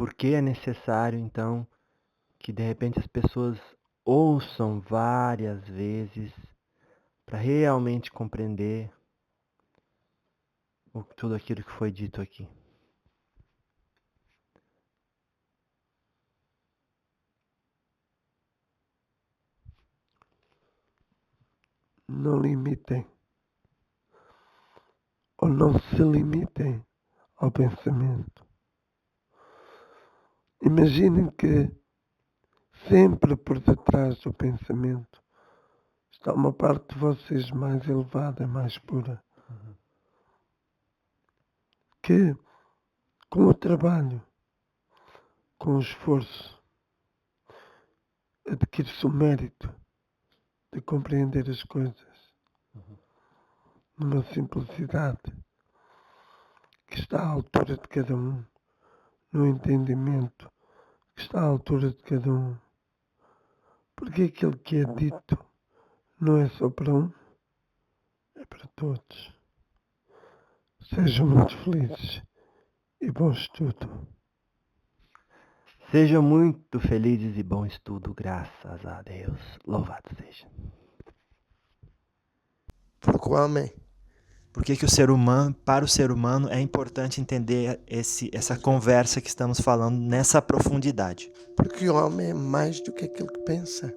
por que é necessário, então, que de repente as pessoas ouçam várias vezes para realmente compreender tudo aquilo que foi dito aqui. Não limitem, ou não se limitem ao pensamento. Imaginem que sempre por detrás do pensamento está uma parte de vocês mais elevada, mais pura, que com o trabalho, com o esforço, adquire-se o mérito de compreender as coisas numa simplicidade que está à altura de cada um, no entendimento que está à altura de cada um. Porque aquilo que é dito não é só para um, é para todos. Sejam muito felizes e bom estudo. Sejam muito felizes e bom estudo, graças a Deus. Louvado seja. Porque o homem, Por que para o ser humano, é importante entender essa conversa que estamos falando nessa profundidade? porque o homem é mais do que aquilo que pensa.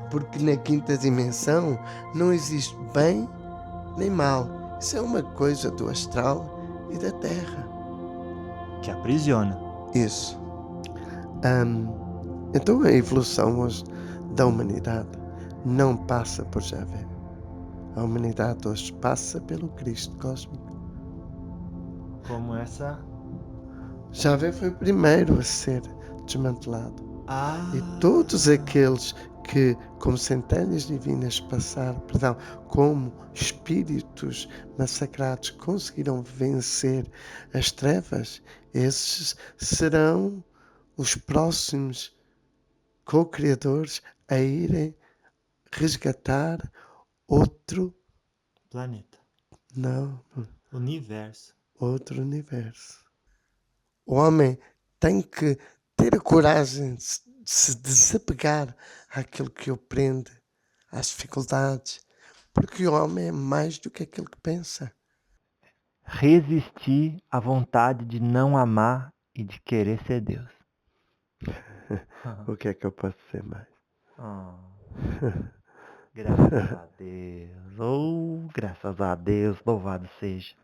Porque na quinta dimensão não existe bem nem mal. Isso é uma coisa do astral e da terra. Que aprisiona. Isso. Então a evolução hoje da humanidade não passa por Javé. A humanidade hoje passa pelo Cristo cósmico. Como essa... Javé foi o primeiro a ser desmantelado. E todos aqueles que, como centelhas divinas, como espíritos massacrados, conseguiram vencer as trevas, esses serão os próximos co-criadores a irem resgatar outro planeta. Não, Universo. outro universo. O homem tem que ter a coragem de se desapegar àquilo que o prende, às dificuldades, porque o homem é mais do que aquilo que pensa. Resistir à vontade de não amar e de querer ser Deus. O que é que eu posso ser mais? Graças a Deus. Oh, graças a Deus. Louvado seja.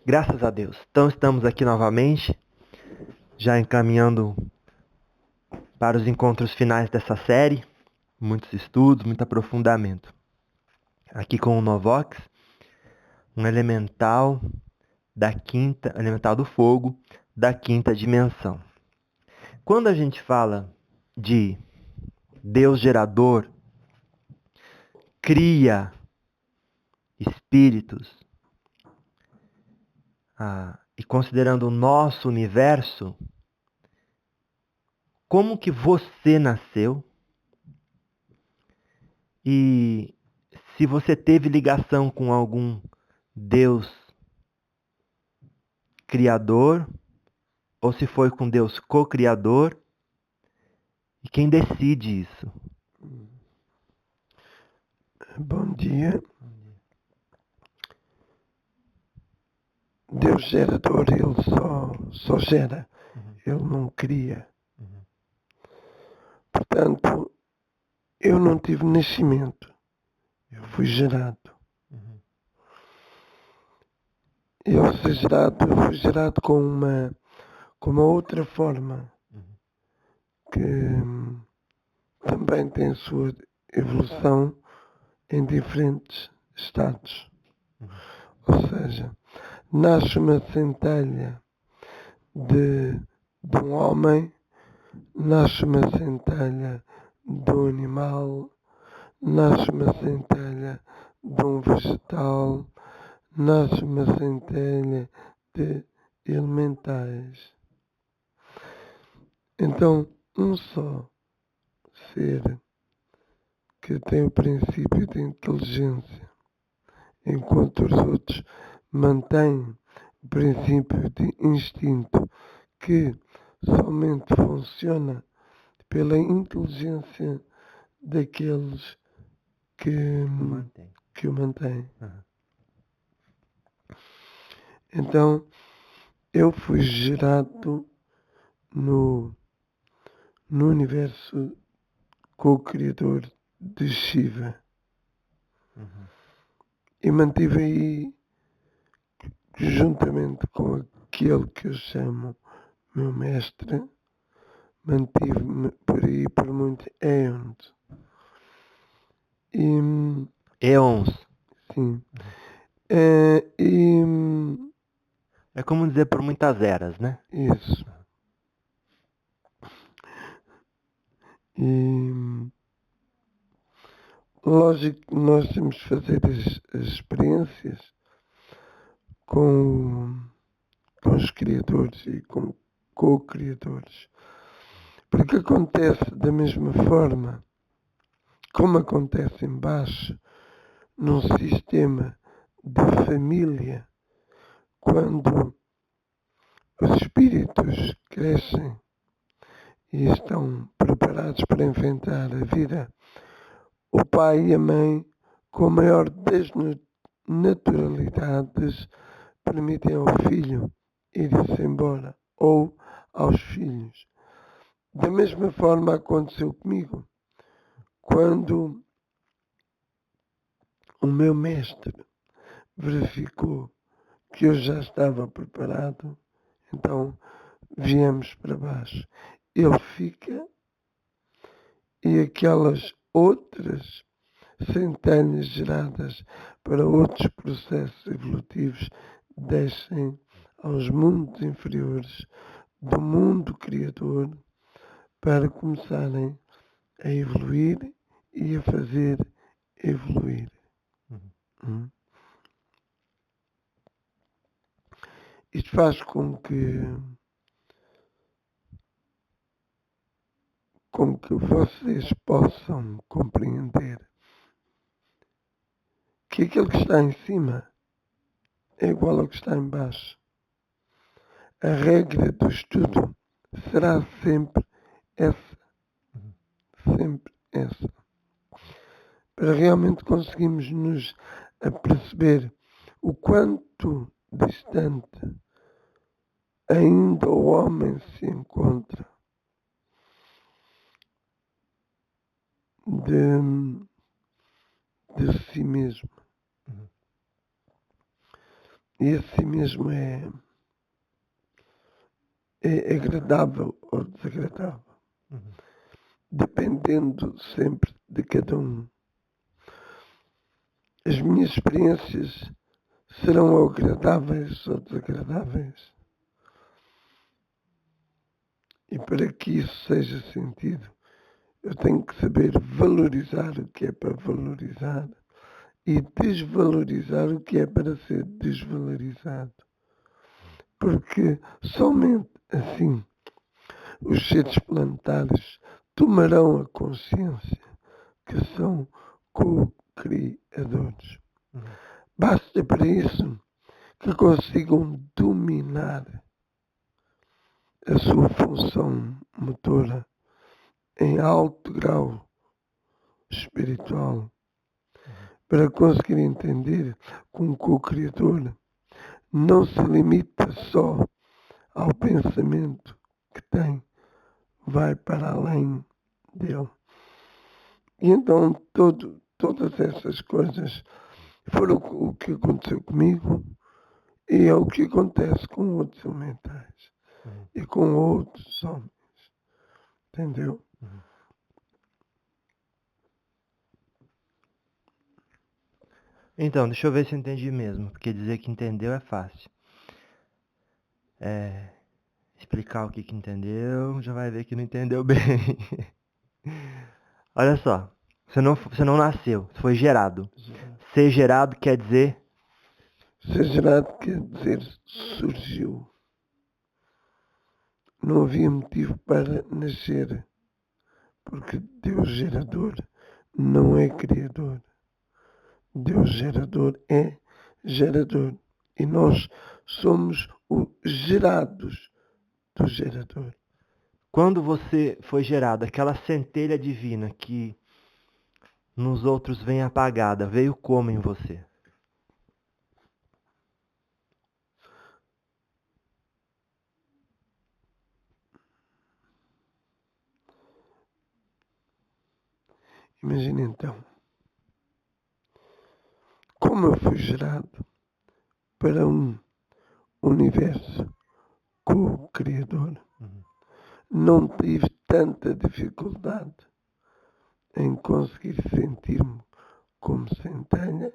Graças a Deus. Então estamos aqui novamente, já encaminhando para os encontros finais dessa série. Muitos estudos, muito aprofundamento. Aqui com o Novox, um elemental do fogo da quinta dimensão. Quando a gente fala de Deus gerador, cria espíritos, e considerando o nosso universo, como que você nasceu e se você teve ligação com algum Deus criador ou se foi com Deus co-criador, e quem decide isso? Bom dia. Deus gerador, Ele só gera. Ele não cria. Portanto, eu não tive nascimento. Eu fui gerado. E ao ser gerado, eu fui gerado com uma outra forma que também tem a sua evolução em diferentes estados. Ou seja, nasce uma centelha de um homem, nasce uma centelha de um animal, nasce uma centelha de um vegetal, nasce uma centelha de elementais. Então, um só ser que tem o princípio de inteligência, enquanto os outros mantêm o princípio de instinto, que somente funciona pela inteligência daqueles que o mantêm. Então, eu fui gerado no universo co-criador de Shiva. E mantive aí, juntamente com aquele que eu chamo meu mestre, mantive-me por aí por muitos éons. Éons. Sim. É como dizer por muitas eras, né? Isso. E lógico que nós temos que fazer as experiências com os criadores e com co-criadores. Porque acontece da mesma forma como acontece em baixo, num sistema de família, quando os espíritos crescem e estão preparados para enfrentar a vida, o pai e a mãe, com a maior das naturalidades, permitem ao filho ir-se embora, ou aos filhos. Da mesma forma aconteceu comigo. Quando o meu mestre verificou que eu já estava preparado, então viemos para baixo. Ele fica e aquelas outras centelhas geradas para outros processos evolutivos descem aos mundos inferiores do mundo criador para começarem a evoluir e a fazer evoluir. Isto faz com que vocês possam compreender que aquele que está em cima é igual ao que está em baixo. A regra do estudo será sempre essa. Sempre essa. Para realmente conseguirmos nos aperceber o quanto distante ainda o homem se encontra de si mesmo. E esse si mesmo é agradável ou desagradável, dependendo sempre de cada um. As minhas experiências serão agradáveis ou desagradáveis. E para que isso seja sentido, eu tenho que saber valorizar o que é para valorizar e desvalorizar o que é para ser desvalorizado. Porque somente assim os seres planetários tomarão a consciência que são co-criadores. Basta para isso que consigam dominar a sua função motora em alto grau espiritual, para conseguir entender que um co-criador não se limita só ao pensamento que tem, vai para além dele. E então todas essas coisas foram o que aconteceu comigo e é o que acontece com outros elementais e com outros homens. Entendeu? Então, deixa eu ver se eu entendi mesmo, porque dizer que entendeu é fácil. Explicar o que entendeu, já vai ver que não entendeu bem. Olha só, você não nasceu, você foi gerado. Ser gerado quer dizer Ser gerado quer dizer surgiu. Não havia motivo para nascer, porque Deus gerador não é criador. Deus gerador é gerador. E nós somos os gerados do gerador. quando você foi gerado, aquela centelha divina que nos outros vem apagada, veio como em você? Imagina então, como eu fui gerado para um universo co-criador, não tive tanta dificuldade em conseguir sentir-me como centelha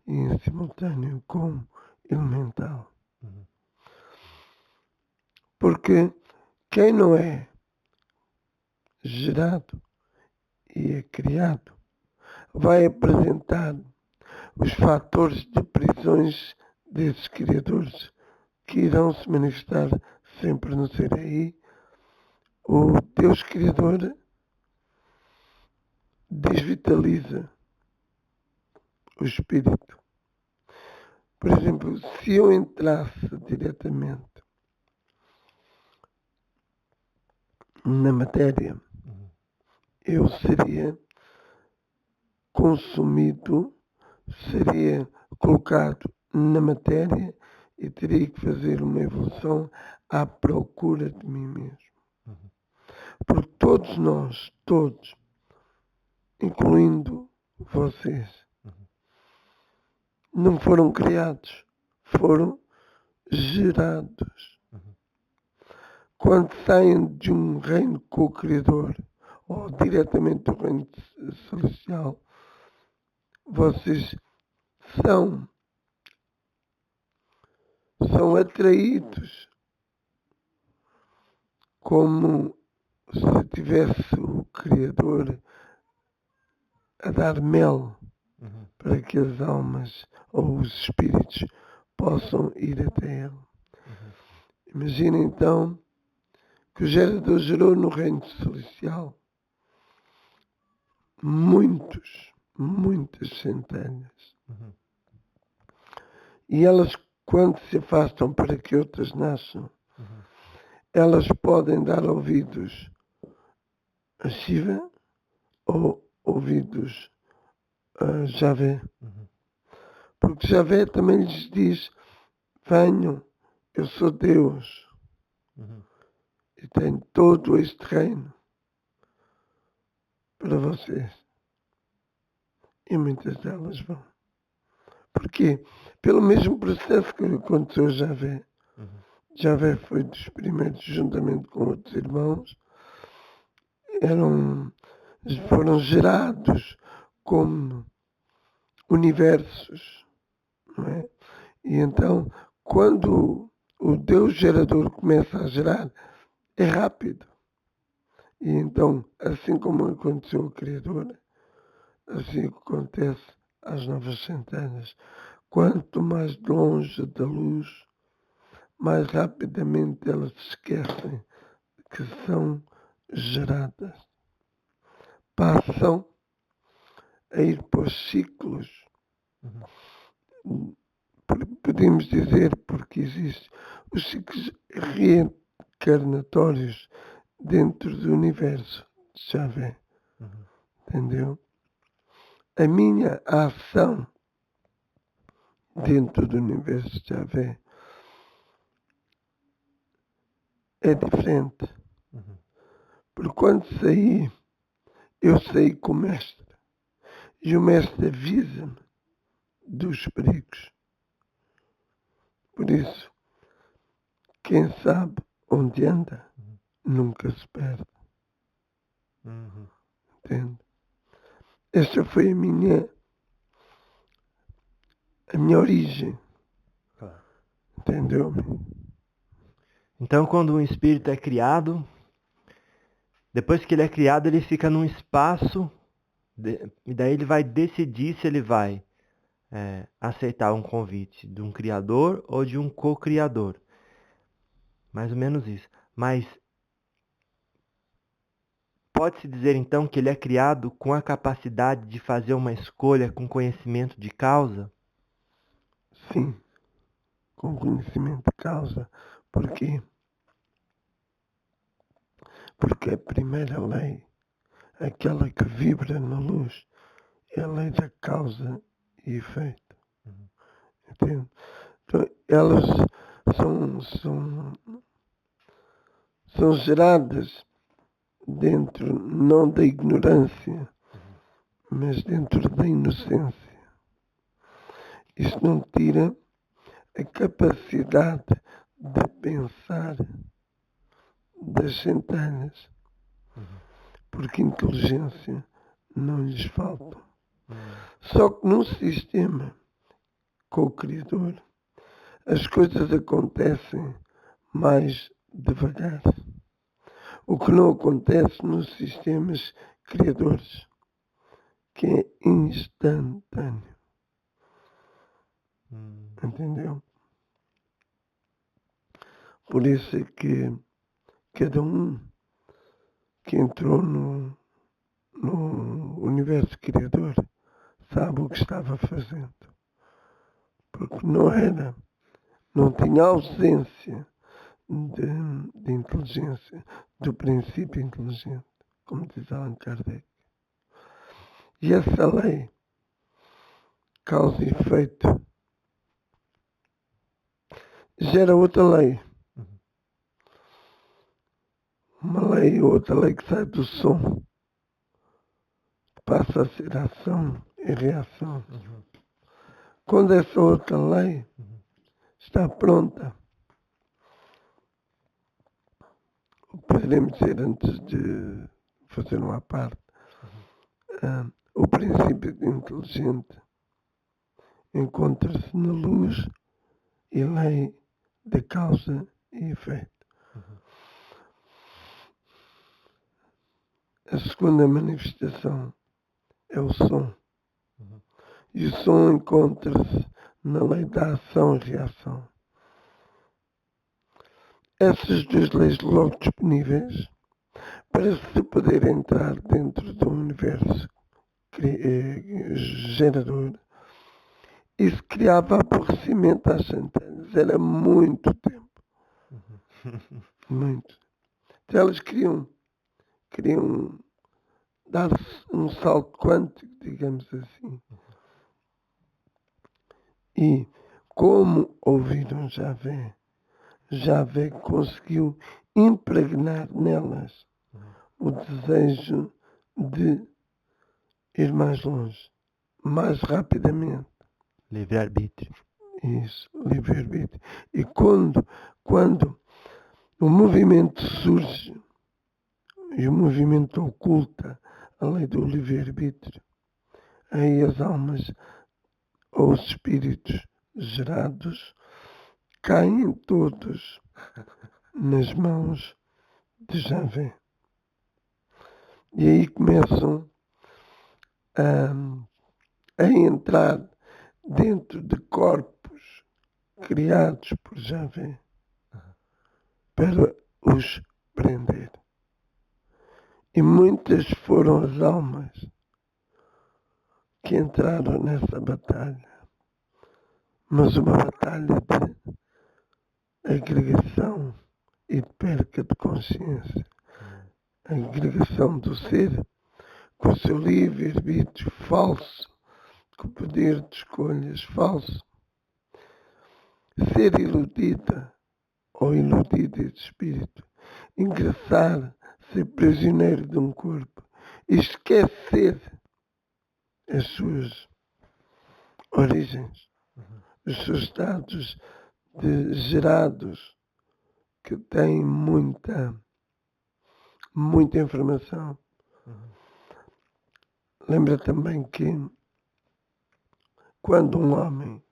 e em simultâneo como elemental. Porque quem não é gerado e é criado vai apresentar os fatores de prisões desses criadores que irão se manifestar sempre no ser. Aí o Deus Criador desvitaliza o espírito. Por exemplo, se eu entrasse diretamente na matéria, eu seria consumido, seria colocado na matéria e teria que fazer uma evolução à procura de mim mesmo. Porque todos nós, todos, incluindo vocês, não foram criados, foram gerados. Quando saem de um reino co-criador ou diretamente do reino celestial, vocês são atraídos como se tivesse o Criador a dar mel para que as almas ou os espíritos possam ir até ele. Imagina então que o gerador gerou no reino celestial muitas centelhas. E elas, quando se afastam para que outras nasçam, elas podem dar ouvidos a Shiva ou ouvidos a Javé. Porque Javé também lhes diz: venham, eu sou Deus e tenho todo este reino para vocês. E muitas delas vão. Porquê? Pelo mesmo processo que aconteceu a Javé. Javé foi dos primeiros, juntamente com outros irmãos, foram gerados como universos, não é? E então, quando o Deus gerador começa a gerar, é rápido. E então, assim como aconteceu ao Criador, assim acontece às novas centelhas. Quanto mais longe da luz, mais rapidamente elas se esquecem que são geradas. Passam a ir para os ciclos. Podemos dizer, porque existem os ciclos reencarnatórios dentro do universo de Javé. Entendeu? a minha ação dentro do universo de Javé é diferente. Porque quando saí, eu saí com o mestre. E o mestre avisa-me dos perigos. Por isso, quem sabe onde anda, nunca se perde. Entende? Esta foi a minha origem. Entendeu-me? Então, quando um espírito é criado, depois que ele é criado, ele fica num espaço, e daí ele vai decidir se ele vai aceitar um convite de um criador ou de um co-criador. Mais ou menos isso. Mas pode-se dizer então que ele é criado com a capacidade de fazer uma escolha com conhecimento de causa? Sim, com conhecimento de causa. Por quê? Porque a primeira lei, aquela que vibra na luz, é a lei da causa e efeito. Entende? Então, elas são geradas dentro, não da ignorância, mas dentro da inocência. Isto não tira a capacidade de pensar das centelhas, porque inteligência não lhes falta. Só que num sistema co-criador, as coisas acontecem mais devagar. O que não acontece nos sistemas criadores, que é instantâneo. Entendeu? Por isso é que cada um que entrou no universo criador sabe o que estava fazendo. Porque não tinha ausência de inteligência, do princípio inteligente, como diz Allan Kardec. E essa lei, causa e efeito, gera outra lei. Uma lei, outra lei que sai do som, passa a ser ação e reação. Quando essa outra lei está pronta, poderemos dizer, antes de fazer uma parte, o princípio inteligente encontra-se na luz e lei de causa e efeito. A segunda manifestação é o som. E o som encontra-se na lei da ação e reação. Essas duas leis logo disponíveis para se poder entrar dentro do universo gerador. Isso criava aborrecimento às centelhas. Era muito tempo. Muito. Então elas queriam dar um salto quântico, digamos assim. E como ouviram Javé conseguiu impregnar nelas o desejo de ir mais longe, mais rapidamente. Livre-arbítrio. Isso, livre-arbítrio. E quando o movimento surge, e o movimento oculta a lei do livre-arbítrio, aí as almas ou os espíritos gerados caem todos nas mãos de Javé. E aí começam a entrar dentro de corpos criados por Javé para os prender. E muitas foram as almas que entraram nessa batalha. Mas uma batalha de agregação e de perca de consciência. A agregação do ser com o seu livre-arbítrio falso com poder de escolhas falso, ser iludida ou iludida de espírito, ingressar, ser prisioneiro de um corpo, esquecer as suas origens, os seus estados gerados, que têm muita informação. Lembra também que quando um homem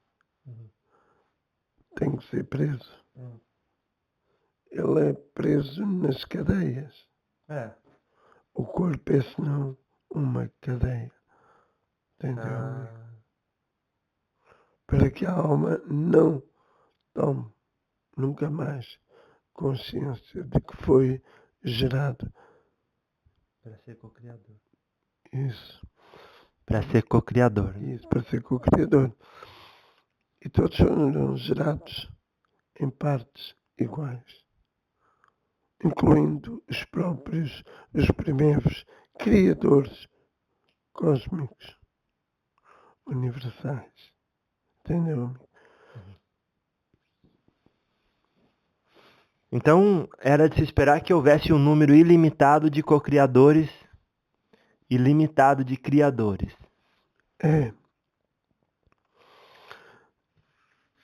tem que ser preso, ele é preso nas cadeias. O corpo é senão uma cadeia. Entendeu? Para que a alma não tome nunca mais consciência de que foi gerado. Para ser co-criador. Isso. Para ser co-criador. Isso, para ser co-criador. E todos foram gerados em partes iguais, incluindo os primeiros criadores cósmicos, universais. Entendeu? Então, era de se esperar que houvesse um número ilimitado de co-criadores e limitado de criadores. É.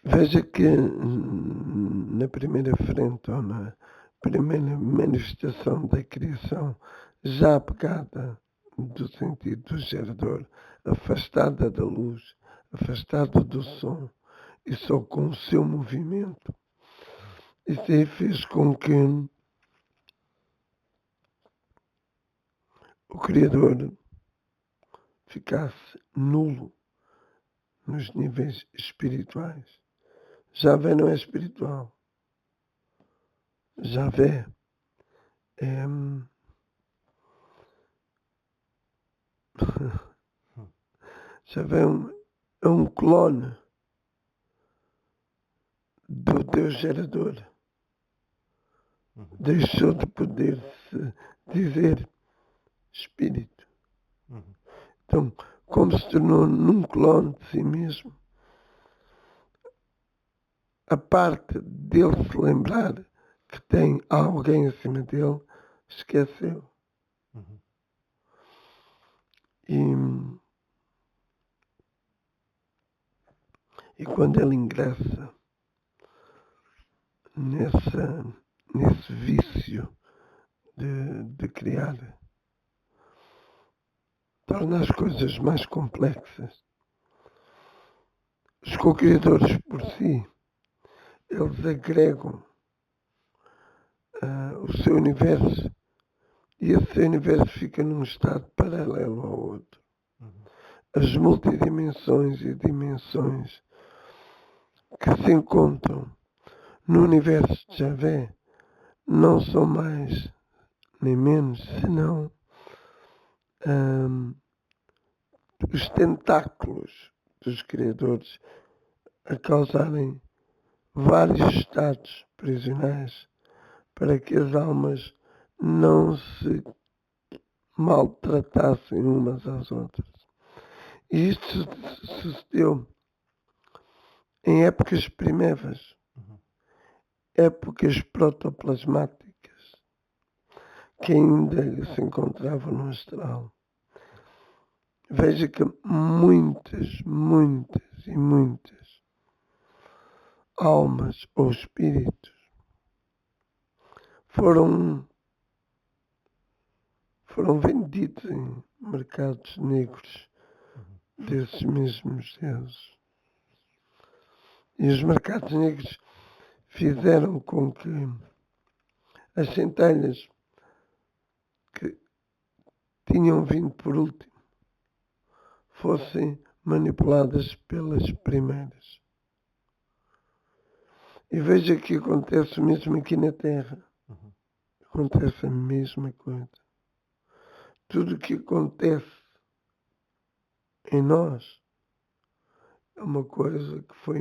Veja que na primeira frente, ou na primeira manifestação da criação, já apegada do sentido do gerador, afastada da luz, afastada do som, e só com o seu movimento, isso aí fez com que o Criador ficasse nulo nos níveis espirituais. Javé não é espiritual. Javé é Javé é um clone do Deus gerador. Deixou de poder se dizer espírito. Então, como se tornou num clone de si mesmo, a parte dele se lembrar que tem alguém acima dele, esqueceu. E quando ele ingressa nesse vício de criar, torna as coisas mais complexas. Os co-criadores por si, eles agregam o seu universo, e esse universo fica num estado paralelo ao outro. As multidimensões e dimensões que se encontram no universo de Javé não são mais nem menos senão os tentáculos dos criadores a causarem vários estados prisionais para que as almas não se maltratassem umas às outras. E isto sucedeu em épocas primevas, épocas protoplasmáticas, que ainda se encontravam no astral. Veja que muitas e muitas almas ou espíritos foram vendidos em mercados negros desses mesmos deuses. E os mercados negros fizeram com que as centelhas que tinham vindo por último fossem manipuladas pelas primeiras. E veja que acontece o mesmo aqui na Terra. Acontece a mesma coisa. Tudo o que acontece em nós é uma coisa que foi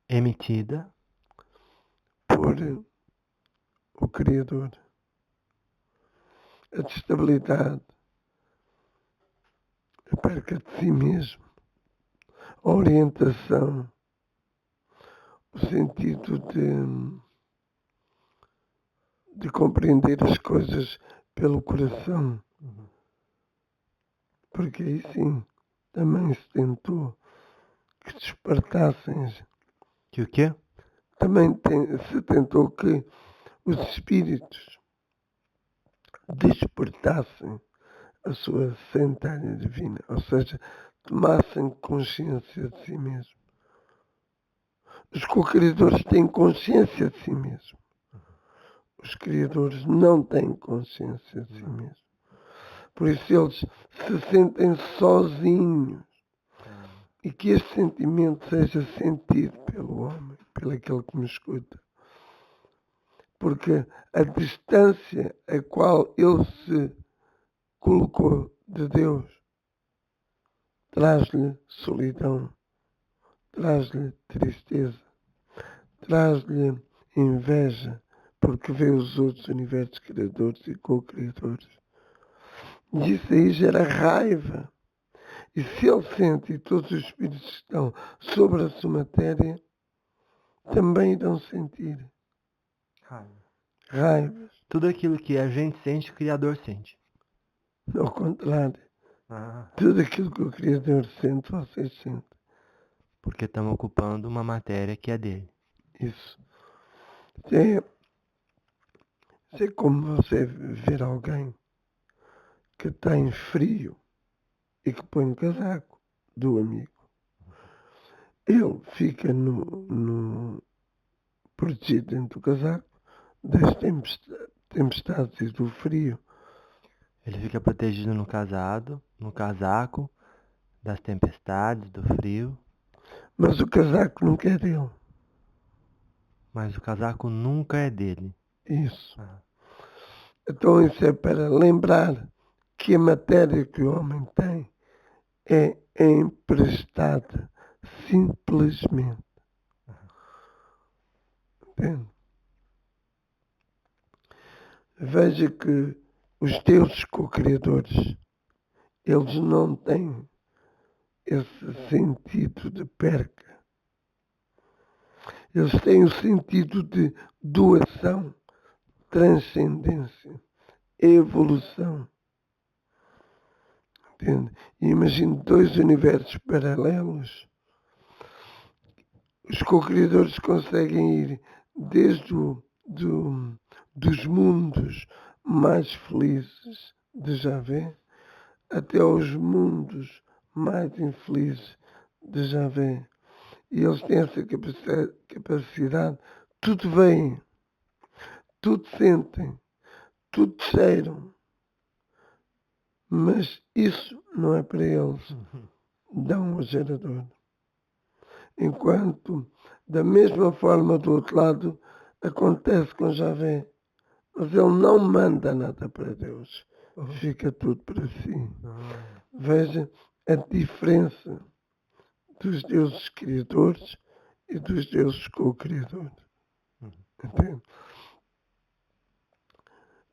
emitida por o Criador. A destabilidade, a perca de si mesmo, a orientação, o sentido de compreender as coisas pelo coração, porque aí sim também se tentou que despertassem, Que o quê? também se tentou que os espíritos despertassem a sua centelha divina, ou seja, tomassem consciência de si mesmo. Os co-criadores têm consciência de si mesmo. Os criadores não têm consciência de si mesmo. Por isso eles se sentem sozinhos. E que este sentimento seja sentido pelo homem, pelo aquele que me escuta. Porque a distância a qual ele se colocou de Deus traz-lhe solidão, traz-lhe tristeza, traz-lhe inveja, porque vê os outros universos criadores e co-criadores. E isso aí gera raiva. E se ele sente, e todos os espíritos que estão sobre a sua matéria, também irão sentir raivas. Tudo aquilo que a gente sente, o Criador sente. Ao contrário, tudo aquilo que o Criador sente, vocês sentem. Porque estamos ocupando uma matéria que é dele. Isso. É como você ver alguém que tem frio e que põe um casaco do amigo. Ele fica protegido dentro do casaco das tempestades e do frio. Ele fica protegido no casaco, das tempestades, do frio. Mas o casaco nunca é dele. Mas o casaco nunca é dele. Isso. Então isso é para lembrar que a matéria que o homem tem é emprestada simplesmente. Entende? Veja que os deuses co-criadores, eles não têm esse sentido de perca. Eles têm o sentido de doação, transcendência, evolução. Entende? E imagine dois universos paralelos. Os co-criadores conseguem ir desde dos mundos mais felizes de Javé até aos mundos mais infelizes de Javé. E eles têm essa capacidade, tudo veem, tudo sentem, tudo cheiram. Mas isso não é para eles. Dão ao gerador. Enquanto, da mesma forma, do outro lado, acontece com Javé. Mas ele não manda nada para Deus. Fica tudo para si. Veja a diferença dos deuses criadores e dos deuses co-criadores. Entende?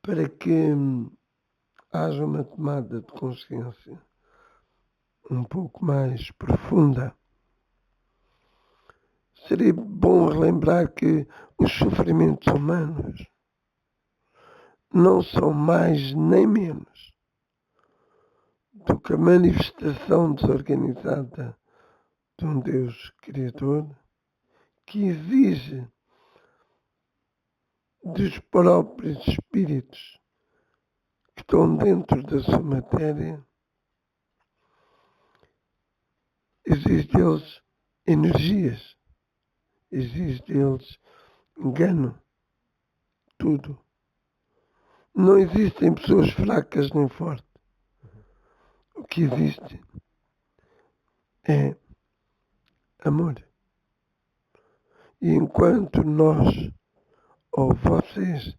Para que haja uma tomada de consciência um pouco mais profunda, seria bom relembrar que os sofrimentos humanos não são mais nem menos do que a manifestação desorganizada de um Deus Criador que exige dos próprios espíritos que estão dentro da sua matéria, exige deles energias, exige deles engano, tudo. Não existem pessoas fracas nem fortes. O que existe é amor. E enquanto nós, ou vocês,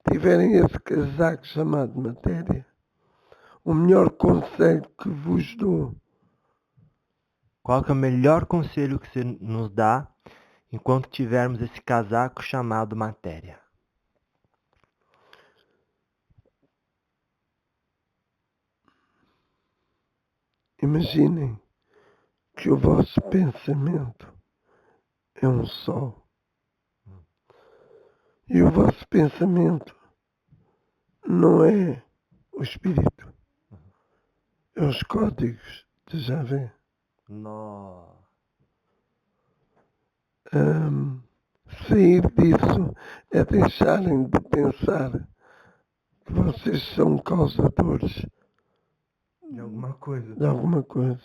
tiverem esse casaco chamado matéria, o melhor conselho que vos dou. Qual que é o melhor conselho que você nos dá enquanto tivermos esse casaco chamado matéria? Imaginem que o vosso pensamento é um sol. E o vosso pensamento não é o espírito, é os códigos de Javé. Nó. Sair disso é deixarem de pensar que vocês são causadores De alguma coisa. de alguma coisa.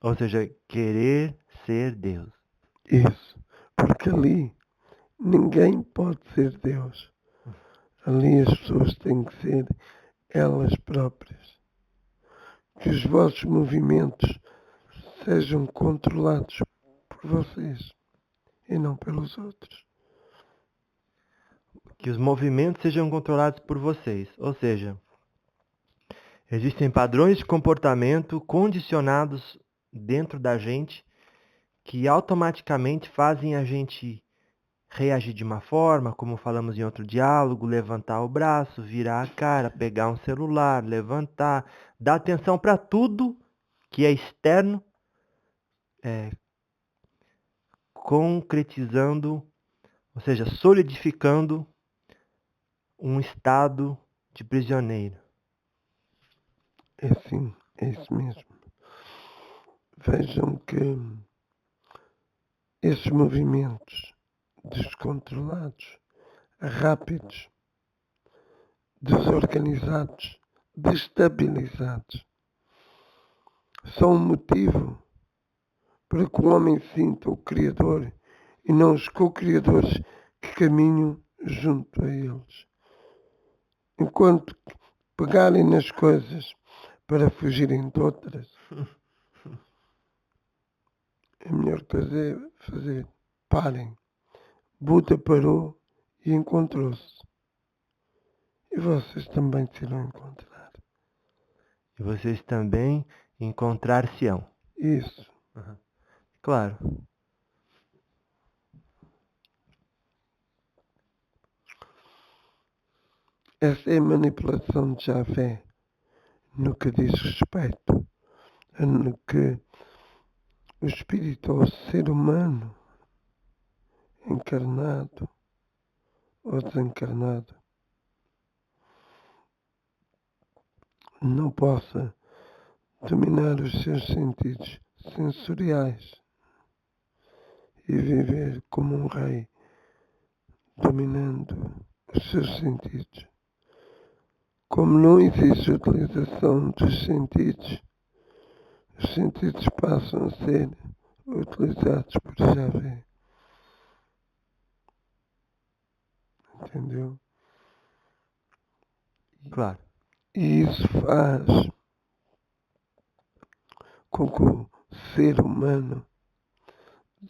Ou seja, querer ser Deus. Isso. Porque ali ninguém pode ser Deus. Ali as pessoas têm que ser elas próprias. Que os vossos movimentos sejam controlados por vocês e não pelos outros. Que os movimentos sejam controlados por vocês. Ou seja, existem padrões de comportamento condicionados dentro da gente que automaticamente fazem a gente reagir de uma forma, como falamos em outro diálogo, levantar o braço, virar a cara, pegar um celular, levantar, dar atenção para tudo que é externo, concretizando, ou seja, solidificando um estado de prisioneiro. É sim, é isso mesmo. Vejam que esses movimentos descontrolados, rápidos, desorganizados, destabilizados, são um motivo para que o homem sinta o Criador e não os co-criadores que caminham junto a eles. Enquanto pegarem nas coisas para fugirem de outras, a melhor coisa é fazer. Parem. Buda parou e encontrou-se. E vocês também se irão encontrar. E vocês também encontrar-se-ão. Isso. Claro. Essa é a manipulação de Javé no que diz respeito no que o espírito ou o ser humano encarnado ou desencarnado não possa dominar os seus sentidos sensoriais e viver como um rei dominando os seus sentidos. Como não existe utilização dos sentidos, os sentidos passam a ser utilizados por Javé. Entendeu? Claro. E isso faz com que o ser humano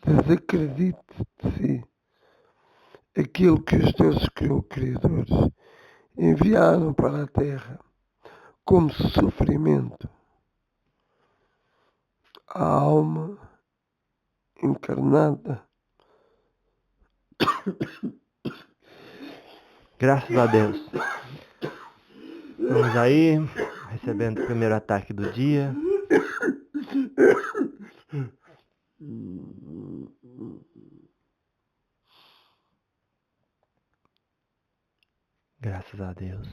desacredite de si. Aquilo que os deuses criadores enviaram para a Terra como sofrimento à alma encarnada. Graças a Deus. Vamos aí, recebendo o primeiro ataque do dia. Graças a Deus.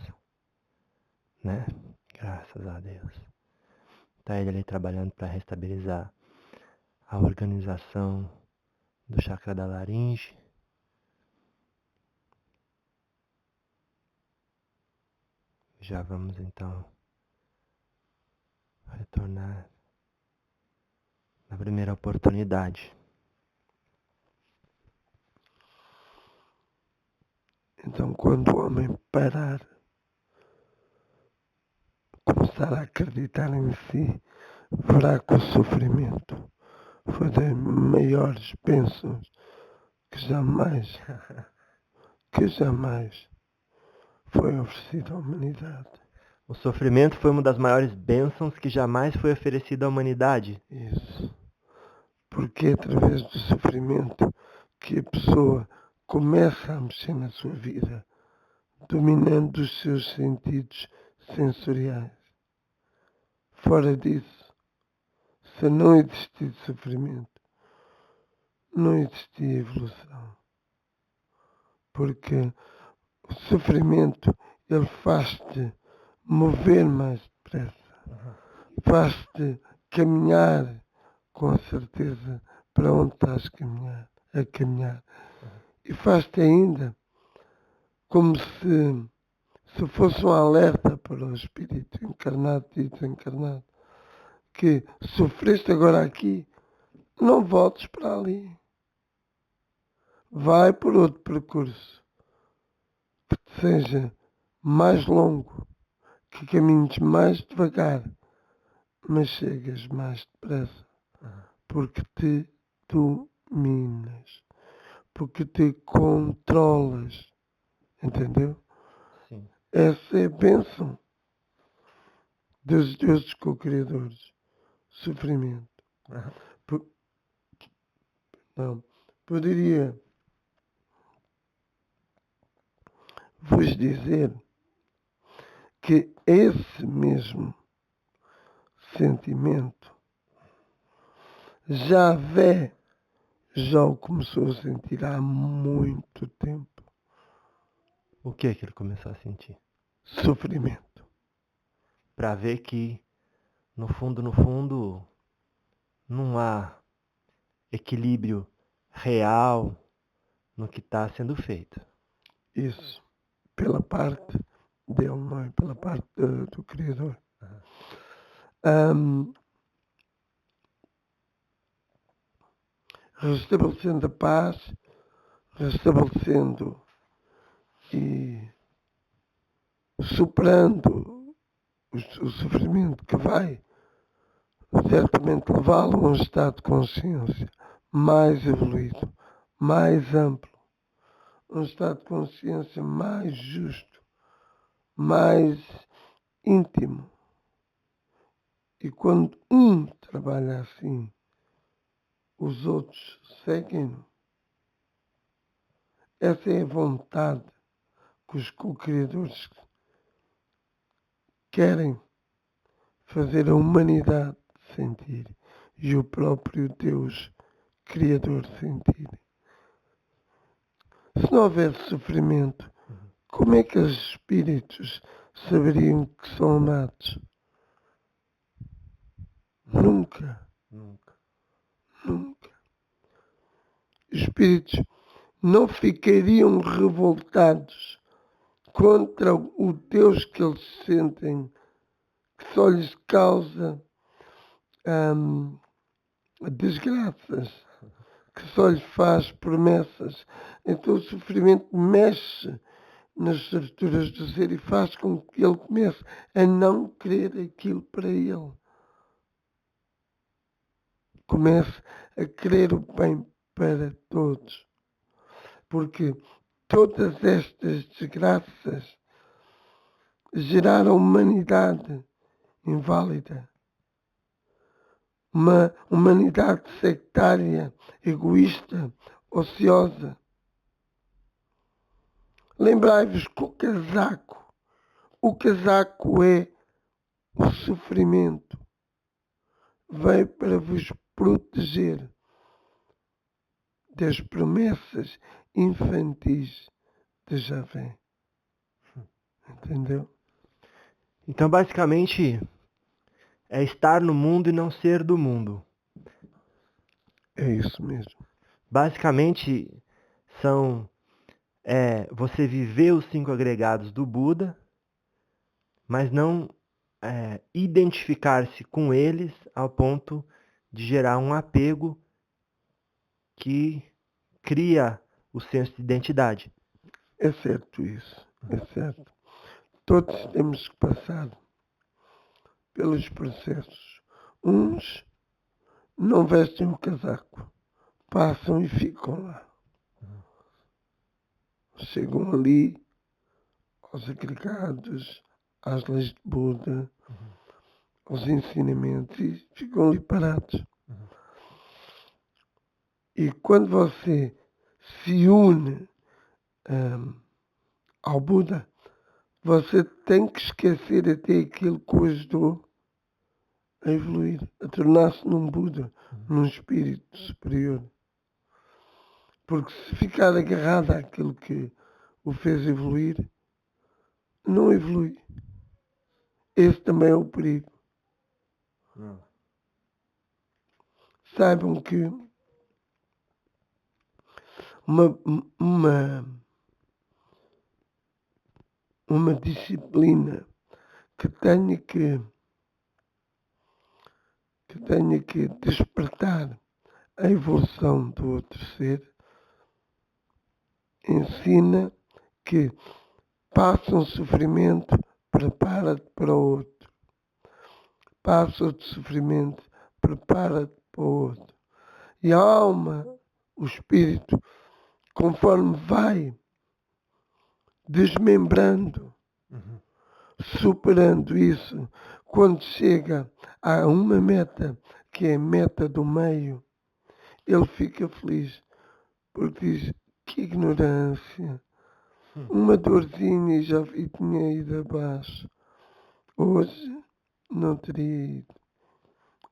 Né? Graças a Deus. Tá ele ali trabalhando para restabilizar a organização do chakra da laringe. Já vamos então retornar na primeira oportunidade. Então, quando o homem parar, começar a acreditar em si, verá que o sofrimento foi das maiores bênçãos que jamais foi oferecido à humanidade. O sofrimento foi uma das maiores bênçãos que jamais foi oferecida à humanidade. Isso. Porque é através do sofrimento que a pessoa começa a mexer na sua vida, dominando os seus sentidos sensoriais. Fora disso, Se não existir sofrimento, não existia evolução. Porque o sofrimento, ele faz-te mover mais depressa. Faz-te caminhar com a certeza para onde estás a caminhar. E faz-te ainda como se fosse um alerta para o espírito encarnado e desencarnado, que sofreste agora aqui, não voltes para ali. Vai por outro percurso que te seja mais longo, que caminhes mais devagar, mas chegas mais depressa, porque te dominas, porque te controlas. Entendeu? Sim. Essa é a bênção dos deuses co-criadores. Sofrimento. Não. Poderia vos dizer que esse mesmo sentimento já o começou a sentir há muito tempo. O que ele começou a sentir? Sofrimento. Para ver que, no fundo, não há equilíbrio real no que está sendo feito. Isso. Pela parte dele, não é? Pela parte do Criador. Restabelecendo a paz, restabelecendo e superando o sofrimento que vai certamente levá-lo a um estado de consciência mais evoluído, mais amplo, um estado de consciência mais justo, mais íntimo. E quando um trabalha assim, os outros seguem-no. Essa é a vontade que os co-criadores querem fazer a humanidade sentir e o próprio Deus Criador sentir. Se não houvesse sofrimento, como é que os espíritos saberiam que são amados? Nunca. Os espíritos não ficariam revoltados contra o Deus que eles sentem, que só lhes causa desgraças, que só lhes faz promessas. Então o sofrimento mexe nas estruturas do ser e faz com que ele comece a não querer aquilo para ele. Comece a querer o bem para todos. Porque todas estas desgraças geraram humanidade inválida. Uma humanidade sectária, egoísta, ociosa. Lembrai-vos que o casaco é o sofrimento. Veio para vos proteger das promessas infantis de Javé. Entendeu? Então, basicamente, é estar no mundo e não ser do mundo. É isso mesmo. Basicamente, você viver os 5 agregados do Buda, mas não identificar-se com eles ao ponto de gerar um apego que cria o senso de identidade. É certo isso. É certo. Todos temos que passar pelos processos. Uns não vestem o casaco, passam e ficam lá. Chegam ali aos agregados, às leis de Buda, aos ensinamentos e ficam ali parados. E quando você se une ao Buda, você tem que esquecer até aquilo que o ajudou a evoluir, a tornar-se num Buda, num espírito superior. Porque se ficar agarrado àquilo que o fez evoluir, não evolui. Esse também é o perigo. Saibam que uma disciplina que tenha que despertar a evolução do outro ser, ensina que passa um sofrimento, prepara-te para o outro. Passa outro sofrimento, prepara-te para o outro. E a alma, o espírito, conforme vai desmembrando, superando isso, quando chega a uma meta, que é a meta do meio, ele fica feliz, porque diz, que ignorância, uma dorzinha e já tinha ido abaixo, hoje não teria ido.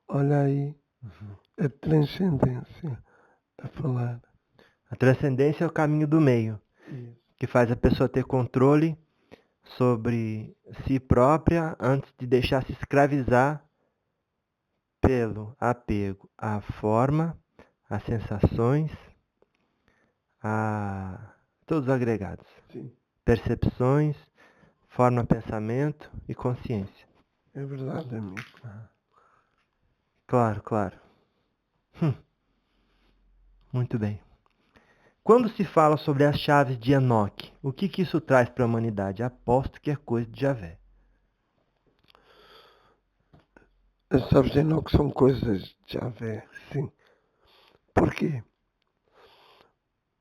Olha aí a transcendência a falar. A transcendência é o caminho do meio, que faz a pessoa ter controle sobre si própria antes de deixar se escravizar pelo apego à forma, às sensações, a todos os agregados. Sim. Percepções, forma, pensamento e consciência. É verdade, amigo. Claro, claro. Muito bem. Quando se fala sobre as chaves de Enoque, o que isso traz para a humanidade? Aposto que é coisa de Javé. As chaves de Enoque são coisas de Javé, sim. Por quê?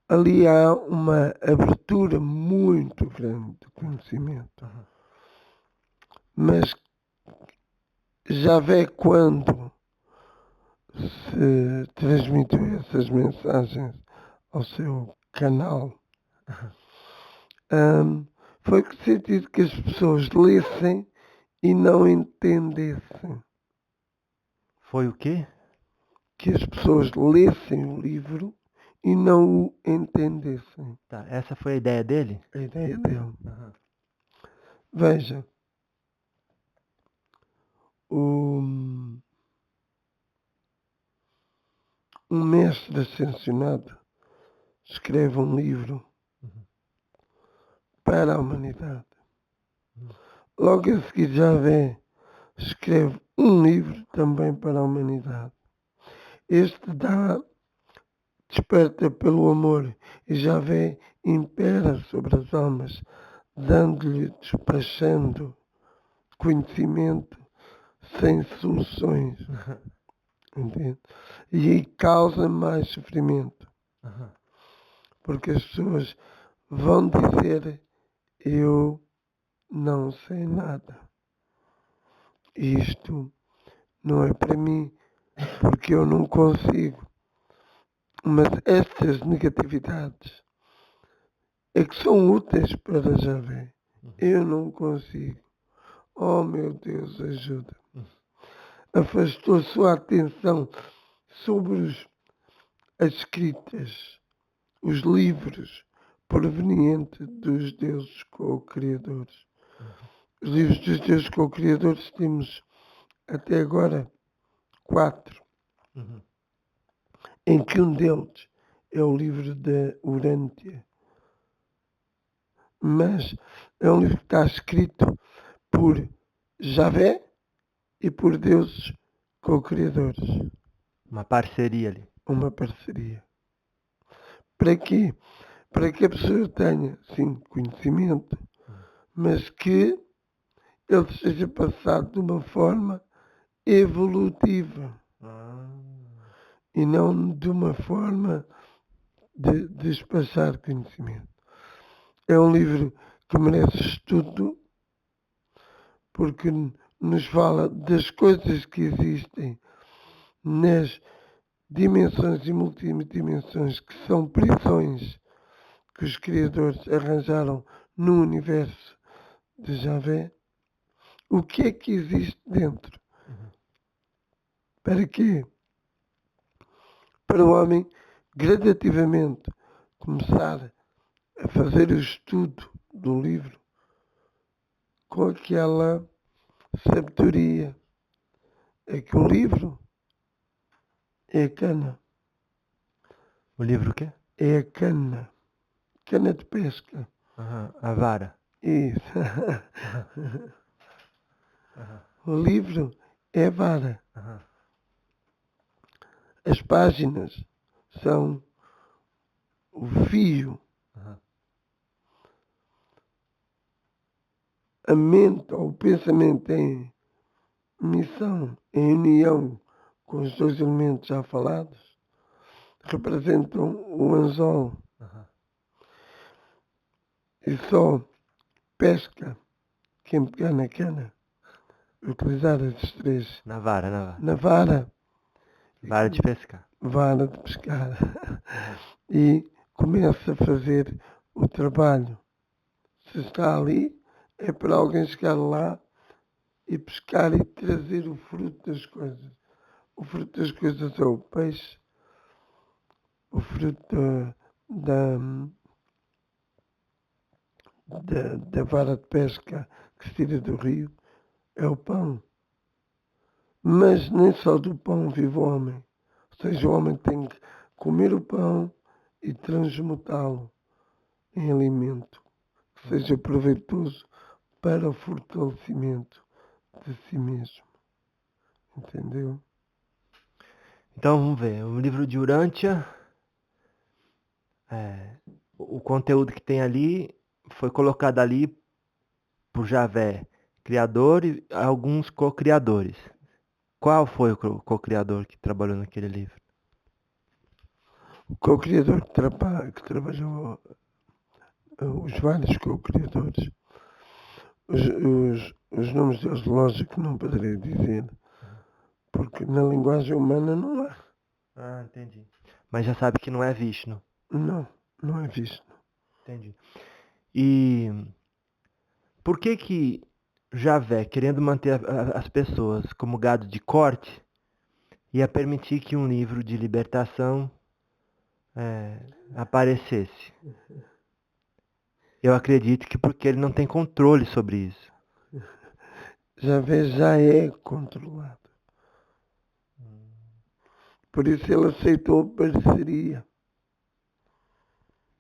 Ali há uma abertura muito grande de conhecimento. Mas Javé, quando se transmitiu essas mensagens ao seu canal, foi que sentido que as pessoas lessem e não entendessem. Foi o quê? Que as pessoas lessem o livro e não o entendessem. Tá, essa foi a ideia dele? A ideia dele. Veja, um mestre ascensionado escreve um livro para a humanidade. Logo a seguir Javé escreve um livro também para a humanidade. Este desperta pelo amor e Javé impera sobre as almas, dando-lhe, despachando conhecimento sem soluções. Entende? E aí causa mais sofrimento. Porque as pessoas vão dizer, eu não sei nada. Isto não é para mim, porque eu não consigo. Mas estas negatividades é que são úteis para Javé. Eu não consigo. Oh meu Deus, ajuda. Afastou sua atenção sobre as escritas, os livros provenientes dos deuses co-criadores. Os livros dos deuses co-criadores temos até agora 4, em que um deles é o livro da Urântia. Mas é um livro que está escrito por Javé e por deuses co-criadores. Uma parceria ali. Uma parceria. Para quê? Para que a pessoa tenha, sim, conhecimento, mas que ele seja passado de uma forma evolutiva e não de uma forma de despachar conhecimento. É um livro que merece estudo porque nos fala das coisas que existem nas dimensões e multidimensões que são prisões que os criadores arranjaram no universo de Javé. O que é que existe dentro? Para quê? Para o homem gradativamente começar a fazer o estudo do livro com aquela sabedoria. É que o livro é a cana. O livro o quê? É a cana. Cana de pesca. Aham, a vara. Isso. O livro é a vara. Aham. As páginas são o fio. Aham. A mente ou o pensamento em missão, em união com os dois elementos já falados, representam o anzol. Aham. E só pesca quem pegar na cana, utilizar esses três Na vara, na vara. na vara, Vara de pescar. vara de pescar, e começa a fazer o trabalho. Se está ali, é para alguém chegar lá e pescar e trazer o fruto das coisas. O fruto das coisas é o peixe, o fruto da vara de pesca que se tira do rio é o pão. Mas nem só do pão vive o homem. Ou seja, o homem tem que comer o pão e transmutá-lo em alimento que seja proveitoso para o fortalecimento de si mesmo. Entendeu? Então vamos ver. O livro de Urântia, o conteúdo que tem ali foi colocado ali por Javé, criador e alguns co-criadores. Qual foi o co-criador que trabalhou naquele livro? O co-criador que trabalhou, os vários co-criadores, os nomes deles, lógico, não poderei dizer, porque na linguagem humana não há. Ah, entendi. Mas já sabe que não é Vishnu. Não, não é visto. Entendi. E por que Javé, querendo manter as pessoas como gado de corte, ia permitir que um livro de libertação aparecesse? Eu acredito que porque ele não tem controle sobre isso. Javé já é controlado. Por isso ele aceitou a parceria.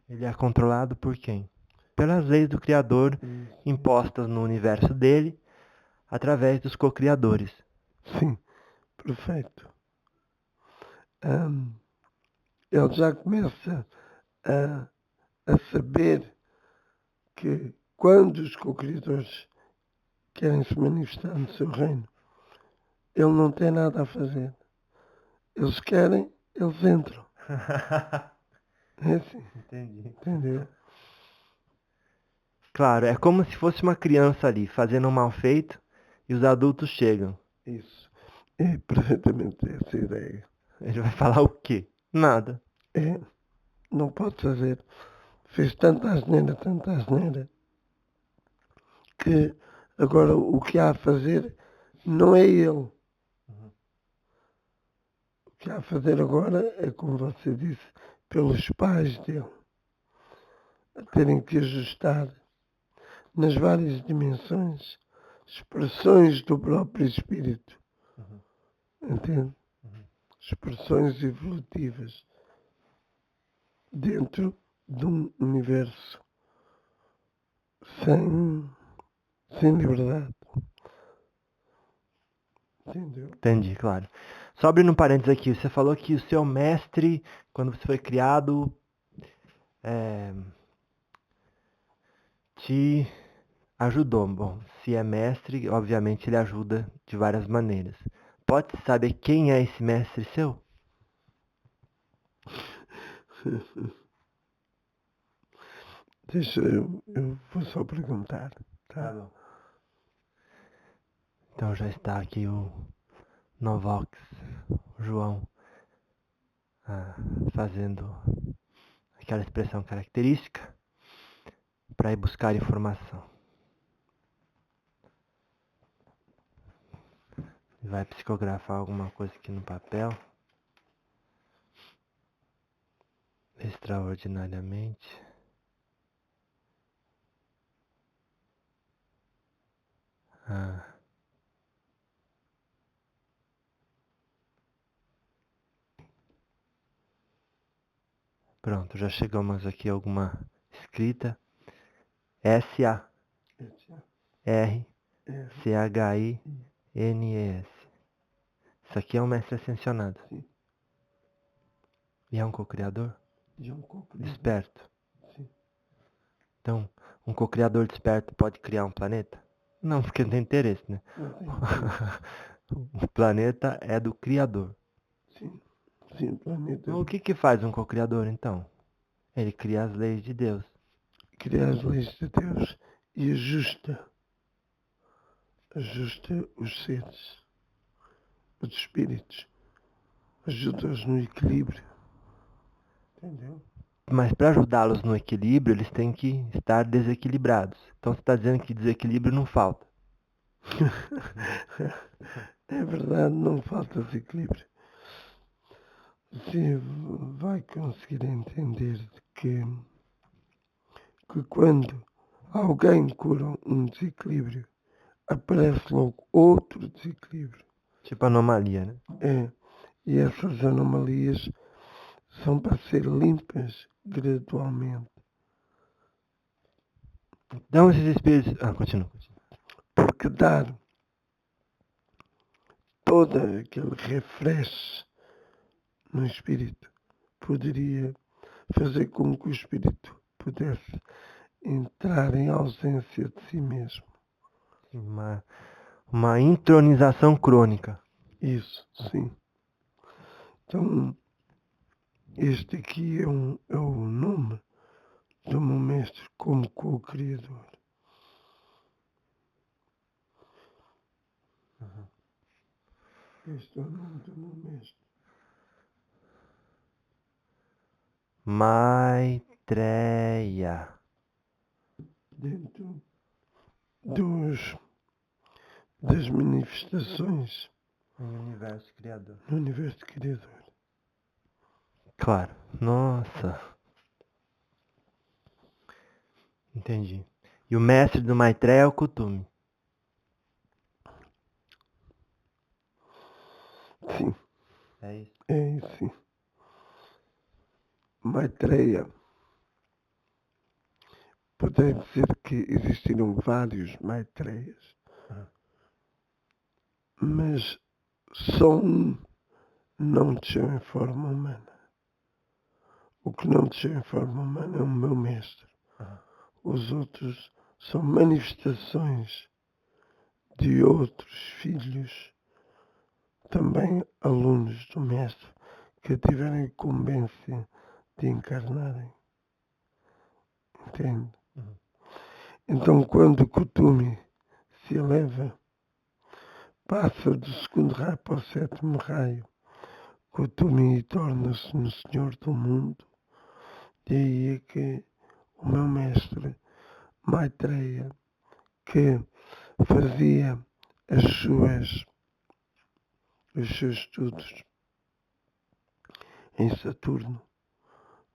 Ele é controlado por quem? Pelas leis do Criador impostas no universo dele, através dos co-criadores. Sim, perfeito. Ele já começa a saber que quando os co-criadores querem se manifestar no seu reino, ele não tem nada a fazer. Eles querem, eles entram. É assim, Entendi. entendeu? Claro, é como se fosse uma criança ali, fazendo um mal feito, e os adultos chegam. Isso. É perfeitamente essa ideia. Ele vai falar o quê? Nada. É, não pode fazer. Fez tanta asneira, que agora o que há a fazer não é ele. O que há a fazer agora é, como você disse, pelos pais dele, a terem que ajustar nas várias dimensões, expressões do próprio espírito. Entende? Expressões evolutivas dentro de um universo sem liberdade. Entendeu? Entendi, claro. Só abrindo um parênteses aqui, você falou que o seu mestre, quando você foi criado, te ajudou. Bom, se é mestre, obviamente ele ajuda de várias maneiras. Pode saber quem é esse mestre seu? Deixa eu vou só perguntar. Tá? bom. Então já está aqui o Novox, o João, fazendo aquela expressão característica para ir buscar informação. Vai psicografar alguma coisa aqui no papel. Extraordinariamente. Ah. Pronto, já chegamos aqui a alguma escrita. S-A-R-C-H-I-N-E-S. Isso aqui é um mestre ascensionado. Sim. E é um co-criador? E é um co-criador. Desperto. Sim. Então, um co-criador desperto pode criar um planeta? Não, porque não tem interesse, né? Não tem interesse. O planeta é do criador. Sim. Sim, o planeta Então, o que faz um co-criador, então? Ele cria as leis de Deus. cria as leis de Deus e ajusta os seres, os espíritos, ajuda-os no equilíbrio. Entendeu? Mas para ajudá-los no equilíbrio, eles têm que estar desequilibrados. Então você está dizendo que desequilíbrio não falta. É verdade, não falta desequilíbrio. Você vai conseguir entender que quando alguém cura um desequilíbrio, aparece logo outro desequilíbrio. Tipo anomalia, né? É, e essas anomalias são para ser limpas gradualmente. Então esses espíritos... Ah, continua. Porque dar todo aquele refresh no espírito poderia fazer com que o espírito pudesse entrar em ausência de si mesmo. Uma intronização crônica. Isso, sim. Então, este aqui é o nome do meu mestre como co-criador. Este é o nome do meu mestre. Maitreya. Dentro das manifestações No universo criador. no universo criador. Claro. Nossa. Entendi. E o mestre do Maitreya é o Kuthumi. Sim, É isso. é isso. Sim. Maitreya. Poderia dizer que existiram vários Maitreyas, mas só um não desceu em forma humana. O que não desceu em forma humana é o meu mestre. Os outros são manifestações de outros filhos, também alunos do mestre, que tiveram incumbência de encarnarem. Entende? Então, quando o Kuthumi se eleva, passa do segundo raio para o sétimo raio, Kuthumi torna-se no Senhor do mundo. E aí é que o meu mestre Maitreya, que fazia os seus estudos em Saturno,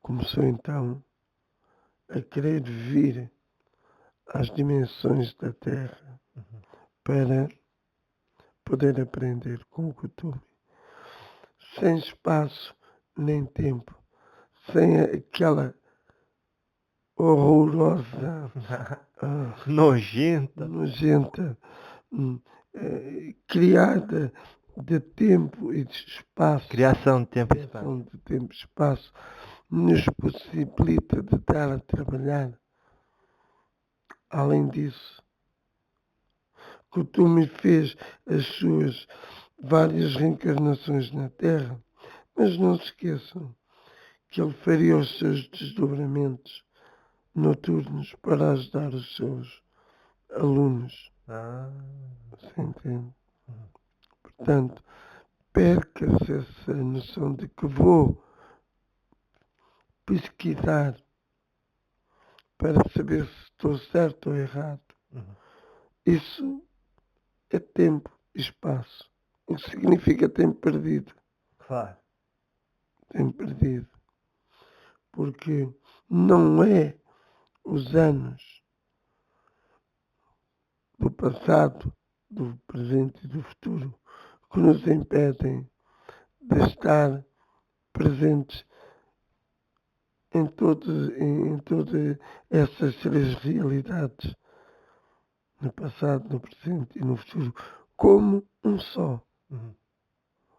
começou então a querer vir às dimensões da Terra para poder aprender com o Kuthumi, sem espaço nem tempo, sem aquela horrorosa, Nojenta. criada de tempo e de espaço. Criação de tempo e espaço. Criação de tempo e espaço nos possibilita de estar a trabalhar. Além disso, Kuthumi fez as suas várias reencarnações na Terra, mas não se esqueçam que ele faria os seus desdobramentos noturnos para ajudar os seus alunos. Você entende? Portanto, perca-se essa noção de que vou pesquisar para saber se estou certo ou errado. Isso é tempo e espaço. O que significa tem perdido. Claro. Tem perdido. Porque não é os anos do passado, do presente e do futuro que nos impedem de estar presentes em todas essas três realidades, no passado, no presente e no futuro, como um só. Uhum.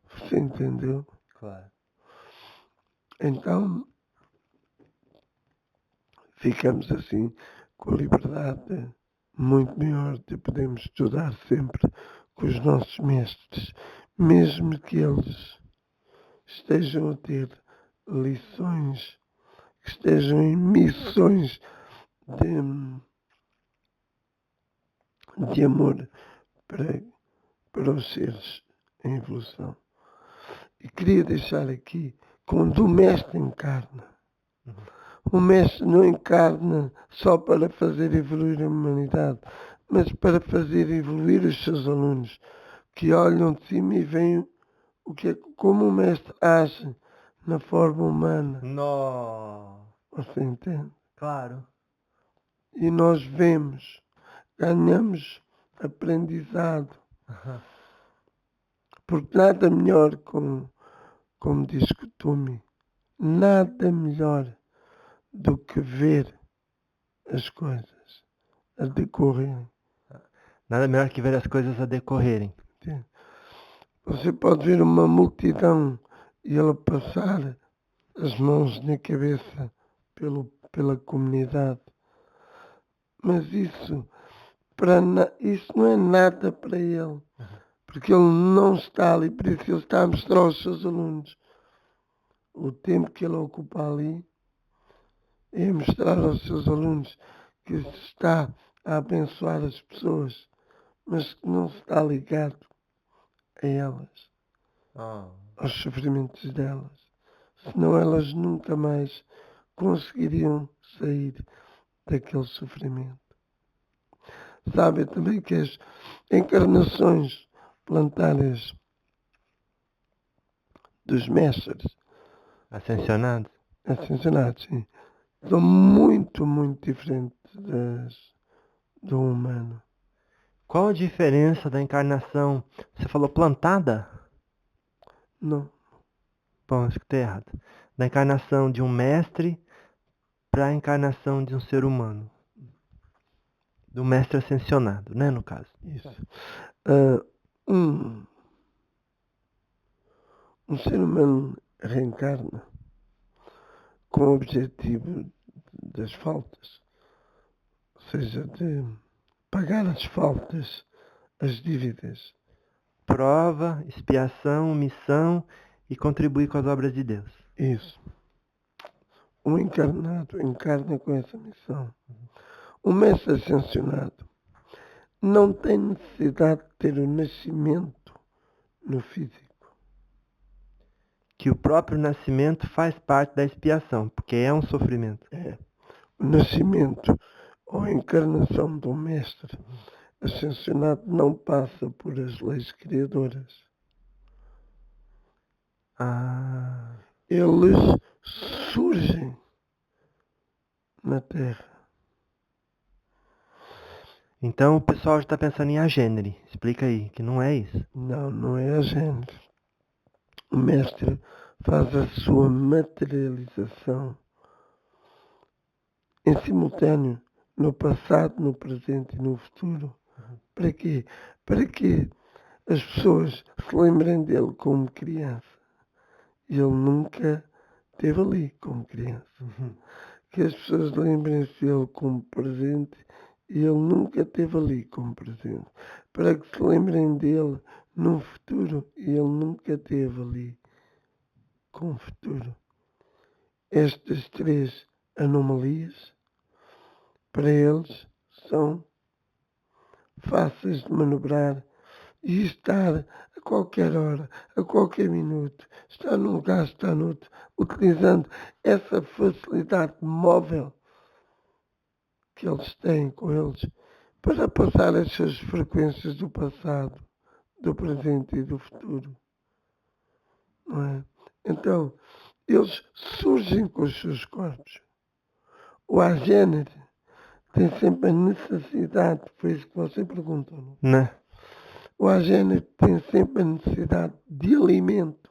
Você entendeu? Claro. Então, ficamos assim com a liberdade muito maior de podermos estudar sempre com os nossos mestres, mesmo que eles estejam a ter lições, que estejam em missões de amor para os seres em evolução. E queria deixar aqui, quando o mestre encarna, o mestre não encarna só para fazer evoluir a humanidade, mas para fazer evoluir os seus alunos, que olham de cima e veem como o mestre age na forma humana. Nó. Você entende? Claro. E nós vemos, ganhamos aprendizado. Porque nada melhor, como diz Kutumi, nada melhor do que ver as coisas a decorrerem. Nada melhor que ver as coisas a decorrerem. Entende? Você pode ver uma multidão e ela passar as mãos na cabeça pela comunidade. Mas isso não é nada para ele. Porque ele não está ali, por isso ele está a mostrar aos seus alunos. O tempo que ele ocupa ali é mostrar aos seus alunos que está a abençoar as pessoas, mas que não está ligado a elas, aos sofrimentos delas. Senão elas nunca mais conseguiriam sair daquele sofrimento. Sabe também que as encarnações planetárias dos mestres Ascensionados? ascensionados, sim, são muito, muito diferentes do humano. Qual a diferença da encarnação? Você falou plantada? Não. Bom, escutei errado. Da encarnação de um mestre para a encarnação de um ser humano. Do mestre ascensionado, né, no caso? Isso. Um ser humano reencarna com o objetivo das faltas, ou seja, de pagar as faltas, as dívidas. Prova, expiação, missão e contribuir com as obras de Deus. Isso. O encarnado encarna com essa missão. O mestre ascensionado não tem necessidade de ter o nascimento no físico. Que o próprio nascimento faz parte da expiação, porque é um sofrimento. É. O nascimento ou a encarnação do mestre ascensionado não passa por as leis criadoras. Eles surgem na Terra. Então o pessoal já está pensando em agênere. Explica aí, que não é isso. Não é a gente. O mestre faz a sua materialização em simultâneo no passado, no presente e no futuro. Para quê? Para que as pessoas se lembrem dele como criança. Ele nunca esteve ali como criança. Que as pessoas lembrem-se dele como presente e ele nunca esteve ali como presente. Para que se lembrem dele no futuro e ele nunca esteve ali como futuro. Estas três anomalias, para eles, são fáceis de manobrar e estar a qualquer hora, a qualquer minuto, estar num lugar, estar noutro, utilizando essa facilidade móvel que eles têm com eles para passar as suas frequências do passado, do presente e do futuro. Não é? Então, eles surgem com os seus corpos. O agênere tem sempre a necessidade, foi isso que você perguntou, não? Né? O agênere tem sempre a necessidade de alimento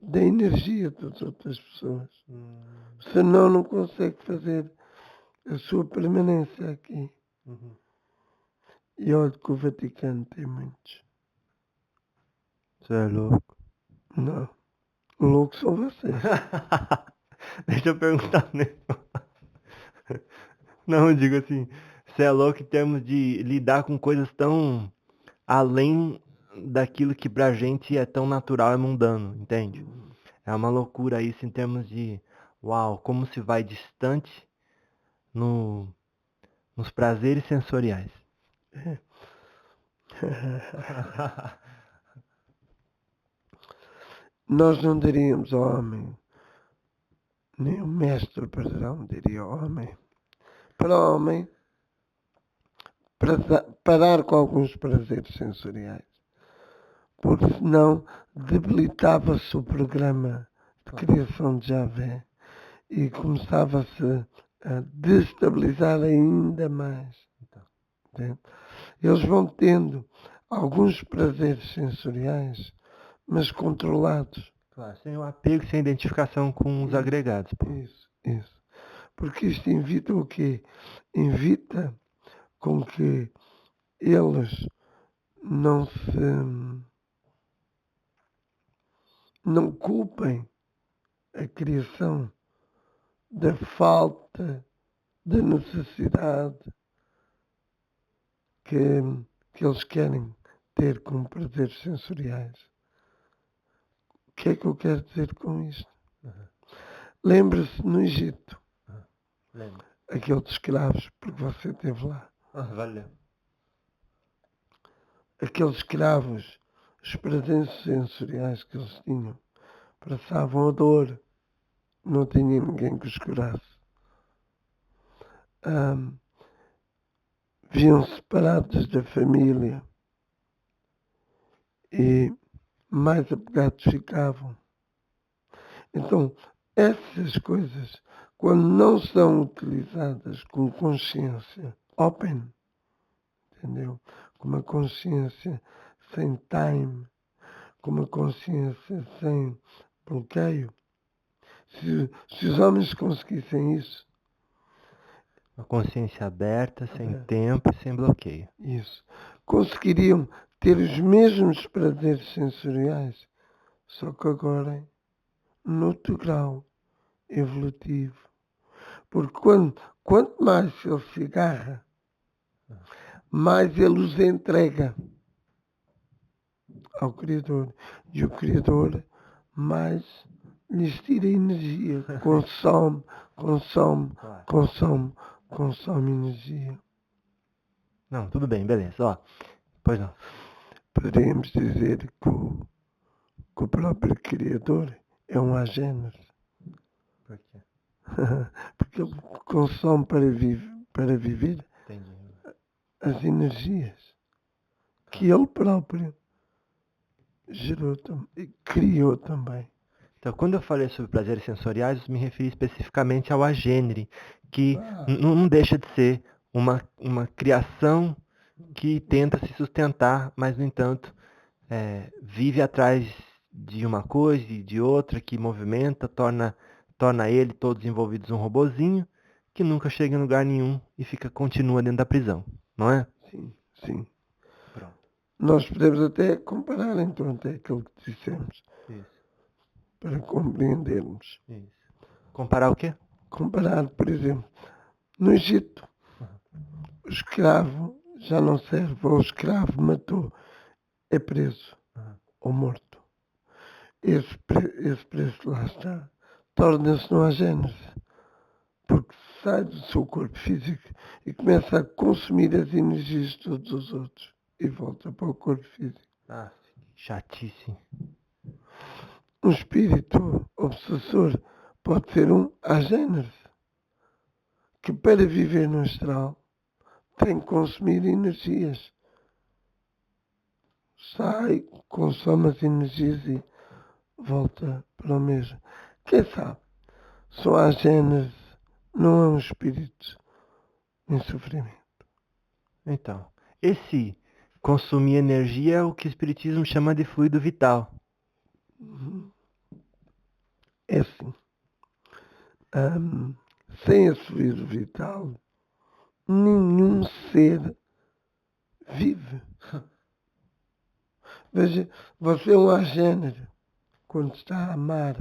da energia das outras pessoas. Senão não consegue fazer a sua permanência aqui. E olha que o Vaticano tem muitos. Você é louco. Não. Loucos são vocês. Deixa eu perguntar mesmo. Não, eu digo assim, você é louco em termos de lidar com coisas tão além daquilo que pra gente é tão natural e mundano, entende? É uma loucura isso em termos de, uau, como se vai distante nos prazeres sensoriais. Nós não diríamos ao homem, nem o mestre perdão diria ao homem, para o homem parar com alguns prazeres sensoriais, porque senão debilitava-se o programa de criação de Javé e começava-se a destabilizar ainda mais. Entende? Eles vão tendo alguns prazeres sensoriais, mas controlados. Claro, sem o apego, sem identificação com os agregados. Pô. Isso. Porque isto evita o quê? Evita com que eles não culpem a criação da falta da necessidade que eles querem ter com prazeres sensoriais. O que é que eu quero dizer com isto? Lembre-se no Egito, Lembra? aquele de escravos, porque você esteve lá. Valeu. Aqueles escravos, os prazeres sensoriais que eles tinham, passavam a dor, não tinha ninguém que os curasse. Viam separados da família e mais apegados ficavam. Então, essas coisas, quando não são utilizadas com consciência open, entendeu? Com uma consciência sem time, com uma consciência sem bloqueio. Se os homens conseguissem isso, Uma consciência aberta, sem tempo e sem bloqueio. Isso. Conseguiriam ter os mesmos prazeres sensoriais, só que agora no outro grau evolutivo. Porque quanto mais ele se agarra, mais ele os entrega ao Criador. E o Criador mais lhes tira energia. Consome energia. Não, tudo bem, beleza. Ó, pois não. Poderíamos dizer que o próprio Criador é um agênere. Por quê? Porque ele consome para viver Entendi. as energias que ele próprio gerou e criou também. Então, quando eu falei sobre prazeres sensoriais, eu me referi especificamente ao agênere, que não deixa de ser uma criação que tenta se sustentar, mas, no entanto, vive atrás de uma coisa e de outra, que movimenta, torna ele, todos envolvidos, um robozinho, que nunca chega em lugar nenhum e continua dentro da prisão, não é? Sim. Pronto. Nós podemos até comparar, então, até aquilo que dissemos. Isso. Para compreendermos. Isso. Comparar o quê? Comparar, por exemplo, no Egito, o escravo já não serve, ou o escravo matou, é preso ou morto. Esse preço lá está, torna-se um agênere, porque sai do seu corpo físico e começa a consumir as energias de todos os outros e volta para o corpo físico. Chatice. Um espírito obsessor pode ser um agênere, que para viver no astral tem que consumir energias sai, consome as energias e volta para o mesmo. Quem sabe? Só a gênese não é um espírito em sofrimento. Então, esse consumir energia é o que o Espiritismo chama de fluido vital. É assim. Sem esse fluido vital, nenhum ser vive. Veja, você é um agênero quando está a amar,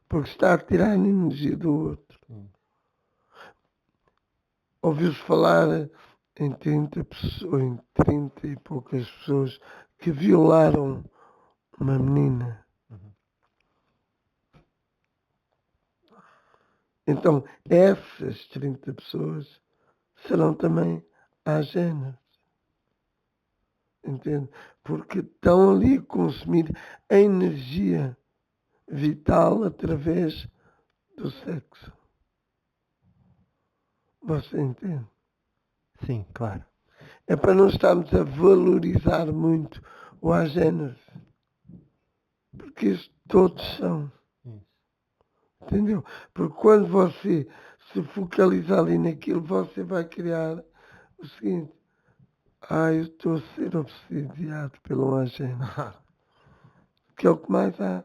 porque está a tirar a energia do outro. Ouviu-se falar em 30 pessoas, em 30 e poucas pessoas que violaram uma menina. Então, essas 30 pessoas serão também agêneros. Entende? Porque estão ali a consumir a energia vital através do sexo. Você entende? Sim, claro. É para não estarmos a valorizar muito o agênero. Porque isso todos são. Entendeu? Porque quando você se focaliza ali naquilo, você vai criar o seguinte. Eu estou a ser obsediado pelo agênero. Que é o que mais há.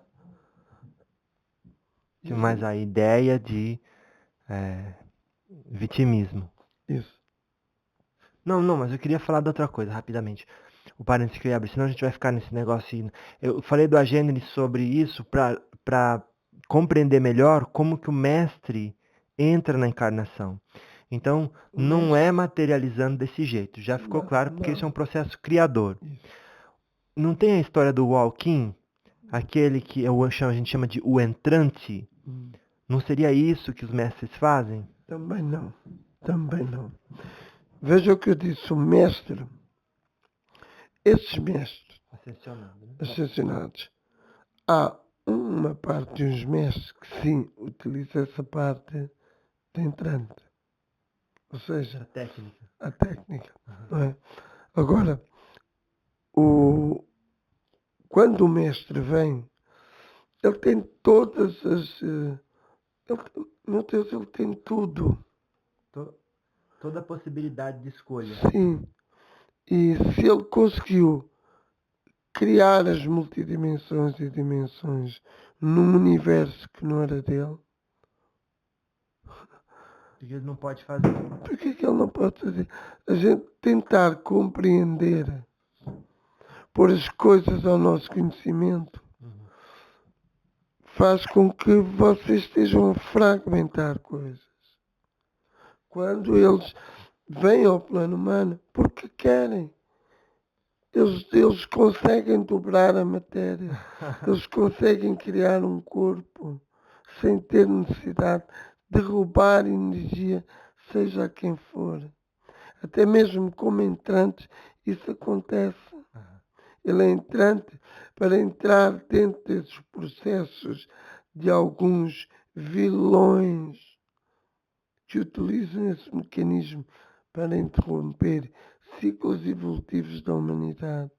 Mas a ideia de vitimismo. Isso. Não, mas eu queria falar de outra coisa, rapidamente. O parênteses que eu ia abrir, senão a gente vai ficar nesse negócio. Eu falei do agênero sobre isso para compreender melhor como que o mestre entra na encarnação. Então, não é materializando desse jeito. Já ficou claro, porque isso é um processo criador. Não tem a história do walk-in? Aquele que a gente chama de o entrante? Não seria isso que os mestres fazem? Também não. Também não. Veja o que eu disse, o mestre. Esses mestres ascensionados. Há uma parte de uns mestres que sim utiliza essa parte de entrante. Ou seja, a técnica. Não é? Agora, quando o mestre vem, ele tem todas as. Meu Deus, ele tem tudo. Toda a possibilidade de escolha. Sim. E se ele conseguiu criar as multidimensões e dimensões num universo que não era dele, Porque ele não pode fazer. por que ele não pode fazer? A gente tentar compreender, pôr as coisas ao nosso conhecimento, faz com que vocês estejam a fragmentar coisas. Quando eles vêm ao plano humano, porque querem. Eles conseguem dobrar a matéria. Eles conseguem criar um corpo sem ter necessidade de roubar energia, seja a quem for. Até mesmo como entrantes, isso acontece. Ele é entrante para entrar dentro desses processos de alguns vilões que utilizam esse mecanismo para interromper ciclos evolutivos da humanidade.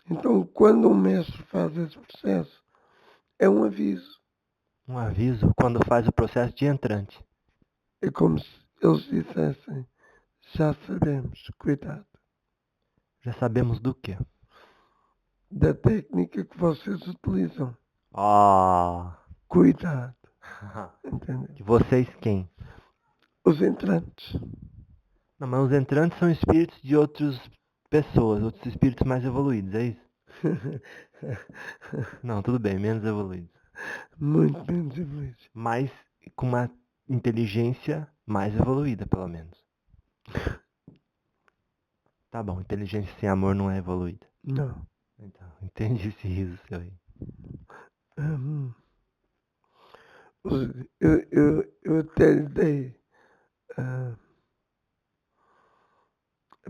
Então, quando um mestre faz esse processo, é um aviso. Um aviso quando faz o processo de entrante. É como se eles dissessem, já sabemos, cuidado. Já sabemos do quê? Da técnica que vocês utilizam. Cuidado. Entendeu? De vocês quem? Os entrantes. Não, mas os entrantes são espíritos de outras pessoas, outros espíritos mais evoluídos, é isso? Não, tudo bem, menos evoluídos. Muito menos evoluídos. Mas com uma inteligência mais evoluída, pelo menos. Tá bom, inteligência sem amor não é evoluída. Não. Então, entendi esse riso seu aí. Eu até lhe dei a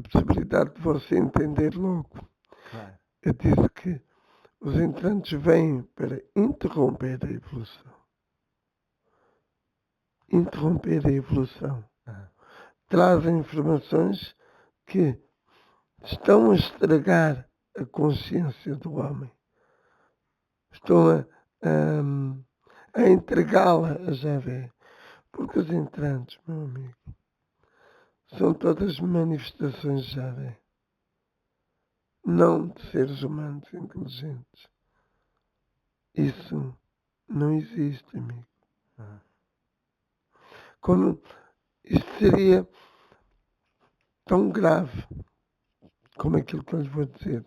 possibilidade de você entender logo. Claro. Eu disse que os entrantes vêm para interromper a evolução. Interromper a evolução. Trazem informações que estão a estragar a consciência do homem. Estão a entregá-la a Javé. Porque os entrantes, meu amigo, são todas manifestações de Javé. Não de seres humanos inteligentes. Isso não existe, amigo. Como isto seria tão grave como aquilo que eu lhes vou dizer.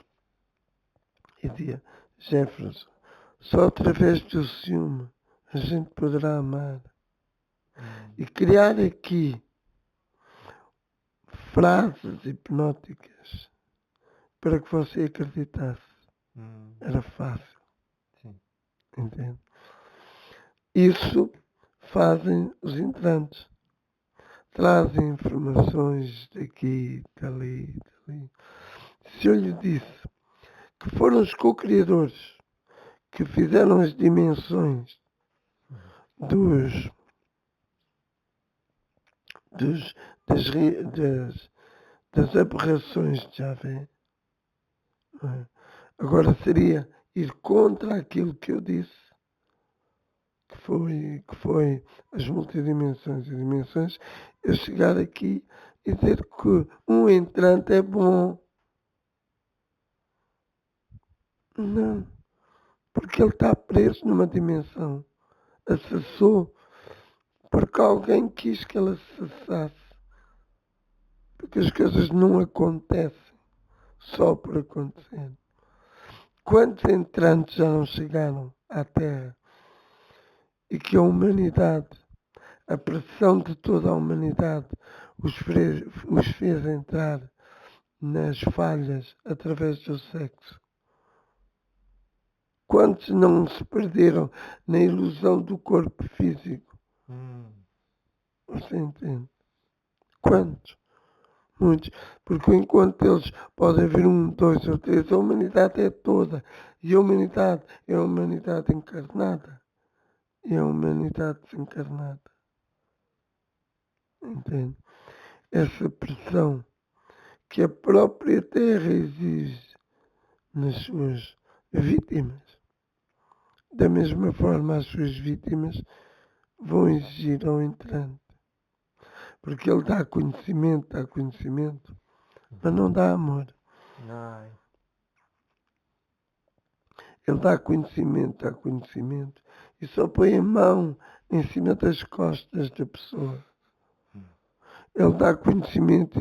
E dizia, Jefferson, só através do ciúme a gente poderá amar. E criar aqui frases hipnóticas para que você acreditasse. Era fácil. Sim. Entende? Isso fazem os entrantes. Trazem informações daqui, dali, dali. Se eu lhe disse que foram os co-criadores que fizeram as dimensões das aberrações de Javé, não é? Agora seria ir contra aquilo que eu disse, que foi as multidimensões e dimensões, eu chegar aqui e dizer que um entrante é bom. Não, porque ele está preso numa dimensão. Acessou porque alguém quis que ele acessasse. Porque as coisas não acontecem só por acontecer. Quantos entrantes já não chegaram à Terra e que a humanidade, a pressão de toda a humanidade, os fez entrar nas falhas através do sexo? Quantos não se perderam na ilusão do corpo físico? Você entende? Quantos? Muitos. Porque enquanto eles podem vir 1, 2 ou 3, a humanidade é toda. E a humanidade é a humanidade encarnada. E a humanidade desencarnada. Entende? Essa pressão que a própria Terra exige nas suas vítimas. Da mesma forma, as suas vítimas vão exigir ao entrante. Porque ele dá conhecimento, mas não dá amor. Ele dá conhecimento, e só põe a mão em cima das costas da pessoa. Ele dá conhecimento,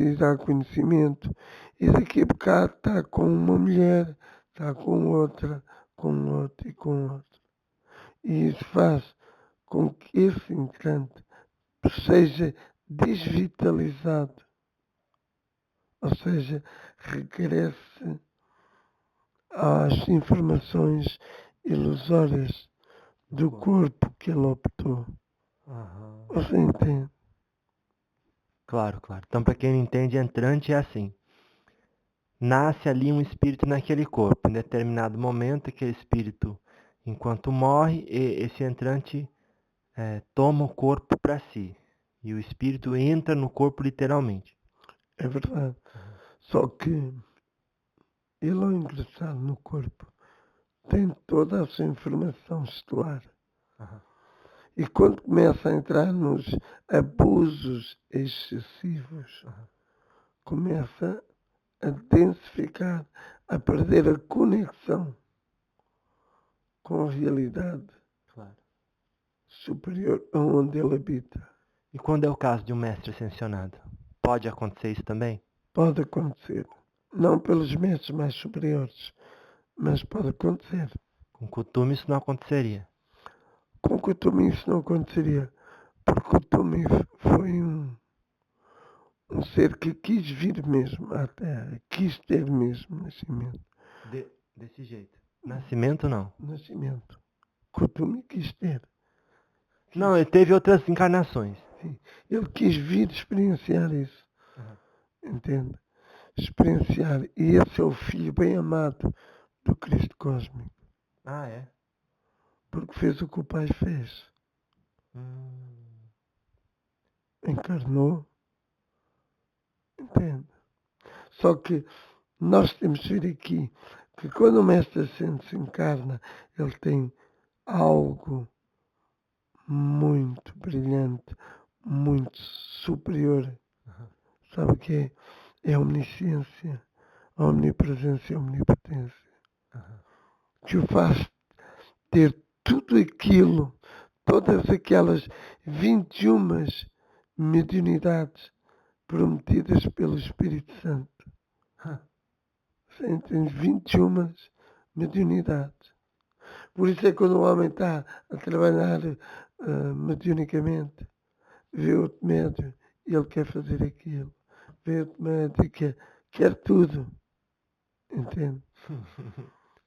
e daqui a bocado está com uma mulher, está com outra, com outro e com outro. E isso faz com que esse entrante seja desvitalizado, ou seja, regresse às informações ilusórias do corpo que ele optou. Você entende? Claro, claro. Então, para quem não entende, entrante é assim. Nasce ali um espírito naquele corpo. Em determinado momento, aquele espírito, enquanto morre, esse entrante toma o corpo para si. E o espírito entra no corpo literalmente. É verdade. Só que ele, ao ingressar no corpo, tem toda a sua informação estelar. E quando começa a entrar nos abusos excessivos, começa a densificar, a perder a conexão com a realidade superior aonde ele habita. E quando é o caso de um mestre ascensionado? Pode acontecer isso também? Pode acontecer. Não pelos mestres mais superiores, mas pode acontecer. Com Kuthumi isso não aconteceria. Com Kuthumi isso não aconteceria. Porque Kuthumi foi um ser que quis vir mesmo à Terra. Quis ter mesmo nascimento. Desse jeito? Nascimento não? Nascimento. Kuthumi quis ter. Não, ele teve outras encarnações. Sim. Ele quis vir experienciar isso. Entende? Experienciar. E esse é o filho bem amado do Cristo Cósmico. Ah, é? Porque fez o que o Pai fez. Encarnou. Entende? Só que nós temos de ver aqui que quando o Mestre Ascendido se encarna, ele tem algo muito brilhante, muito superior. Sabe o que é? É a omnisciência, a omnipresença e a omnipotência. Que o faz ter tudo aquilo, todas aquelas 21 mediunidades prometidas pelo Espírito Santo. Sim, tem 21 mediunidades. Por isso é que quando o homem está a trabalhar mediunicamente, vê outro médium e ele quer fazer aquilo. Vê outro médium e quer tudo. Entende?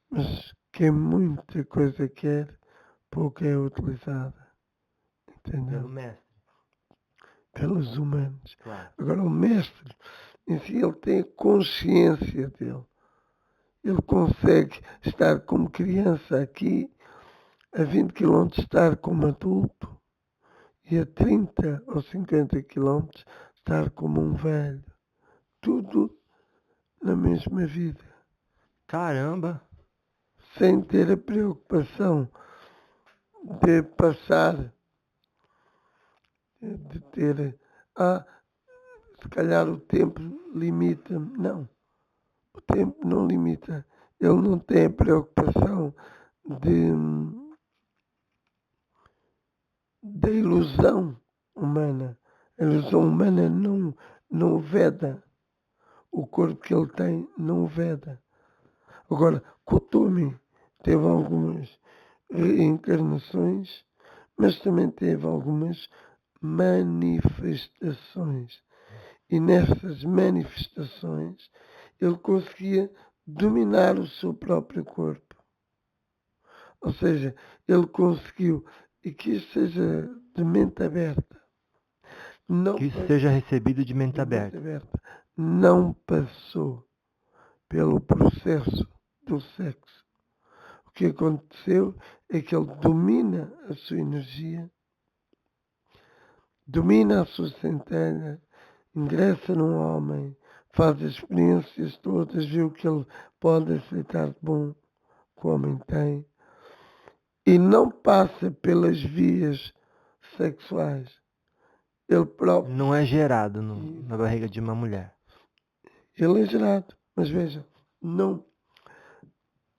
Mas quem muita coisa quer, pouco é utilizada. Entendeu? Pelo mestre. Pelos humanos. Claro. Agora o mestre, em si, ele tem a consciência dele. Ele consegue estar como criança aqui, a 20 quilómetros estar como adulto, e a 30 ou 50 quilómetros estar como um velho. Tudo na mesma vida. Caramba! Sem ter a preocupação de passar, de ter, se calhar o tempo limita-me. Não, o tempo não limita. Ele não tem a preocupação da ilusão humana. A ilusão humana não o veda. O corpo que ele tem não o veda. Agora, Kotomi teve algumas reencarnações, mas também teve algumas manifestações. E nessas manifestações ele conseguia dominar o seu próprio corpo. Ou seja, ele conseguiu, e que isso seja de mente aberta. Que isso seja recebido de mente aberta. Não passou pelo processo do sexo. O que aconteceu é que ele domina a sua energia, domina a sua centelha, ingressa num homem, faz as experiências todas, vê o que ele pode aceitar de bom que o homem tem, e não passa pelas vias sexuais. Ele próprio. Não é gerado na barriga de uma mulher. Ele é gerado, mas veja, não.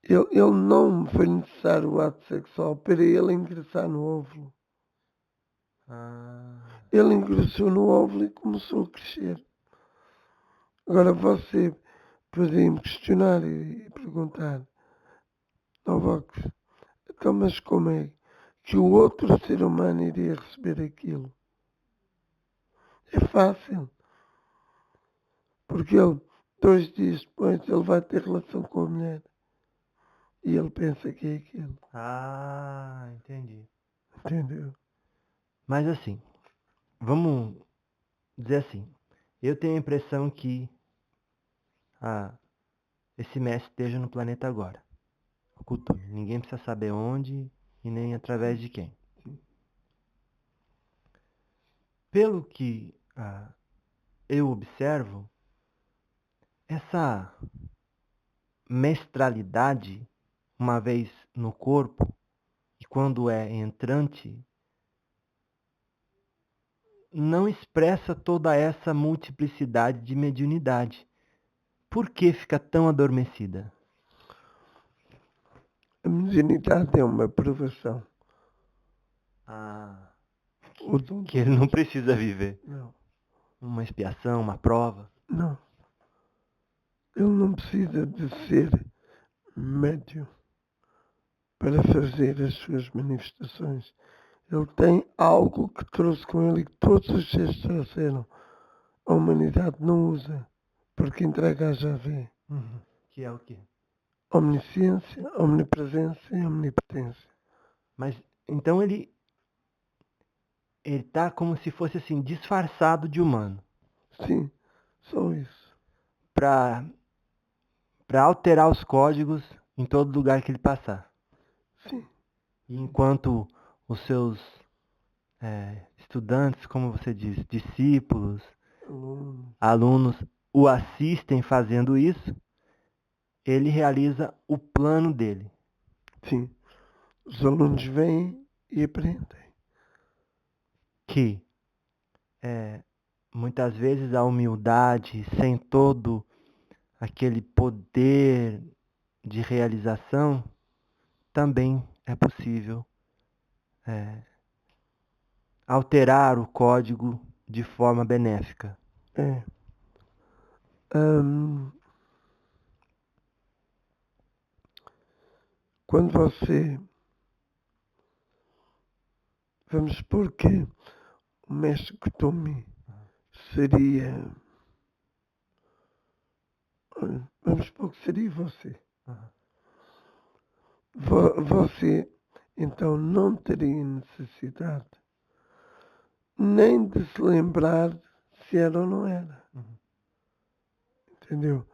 Ele não foi necessário o ato sexual para ele ingressar no óvulo. Ele ingressou no óvulo e começou a crescer. Agora você podia me questionar e perguntar, Vox, então mas como é que o outro ser humano iria receber aquilo? É fácil. Porque ele, 2 dias depois, ele vai ter relação com a mulher. E ele pensa que é aquilo. Entendi. Entendeu? Mas assim, vamos dizer assim, eu tenho a impressão que esse mestre esteja no planeta agora. Oculto. Ninguém precisa saber onde e nem através de quem. Pelo que eu observo, essa mestralidade, uma vez no corpo, e quando é entrante, não expressa toda essa multiplicidade de mediunidade. Por que fica tão adormecida? A mediunidade é uma provação. Que ele não precisa viver. Não. Uma expiação, uma prova. Não. Ele não precisa de ser médium para fazer as suas manifestações. Ele tem algo que trouxe com ele e que todos os seres trouxeram. A humanidade não usa, porque entrega a já vê. Que é o quê? Omnisciência, omnipresença e omnipotência. Mas, então ele tá como se fosse assim, disfarçado de humano. Sim, só isso. Para alterar os códigos em todo lugar que ele passar. Sim. E enquanto os seus estudantes, como você diz, discípulos, alunos, o assistem fazendo isso, ele realiza o plano dele. Sim. Os alunos vêm e aprendem. Que muitas vezes a humildade, sem todo aquele poder de realização, também é possível alterar o código de forma benéfica. É. Quando você... Vamos supor que o mestre Kutomi seria... Vamos supor que seria você. Você, então, não teria necessidade nem de se lembrar se era ou não era. Entendeu?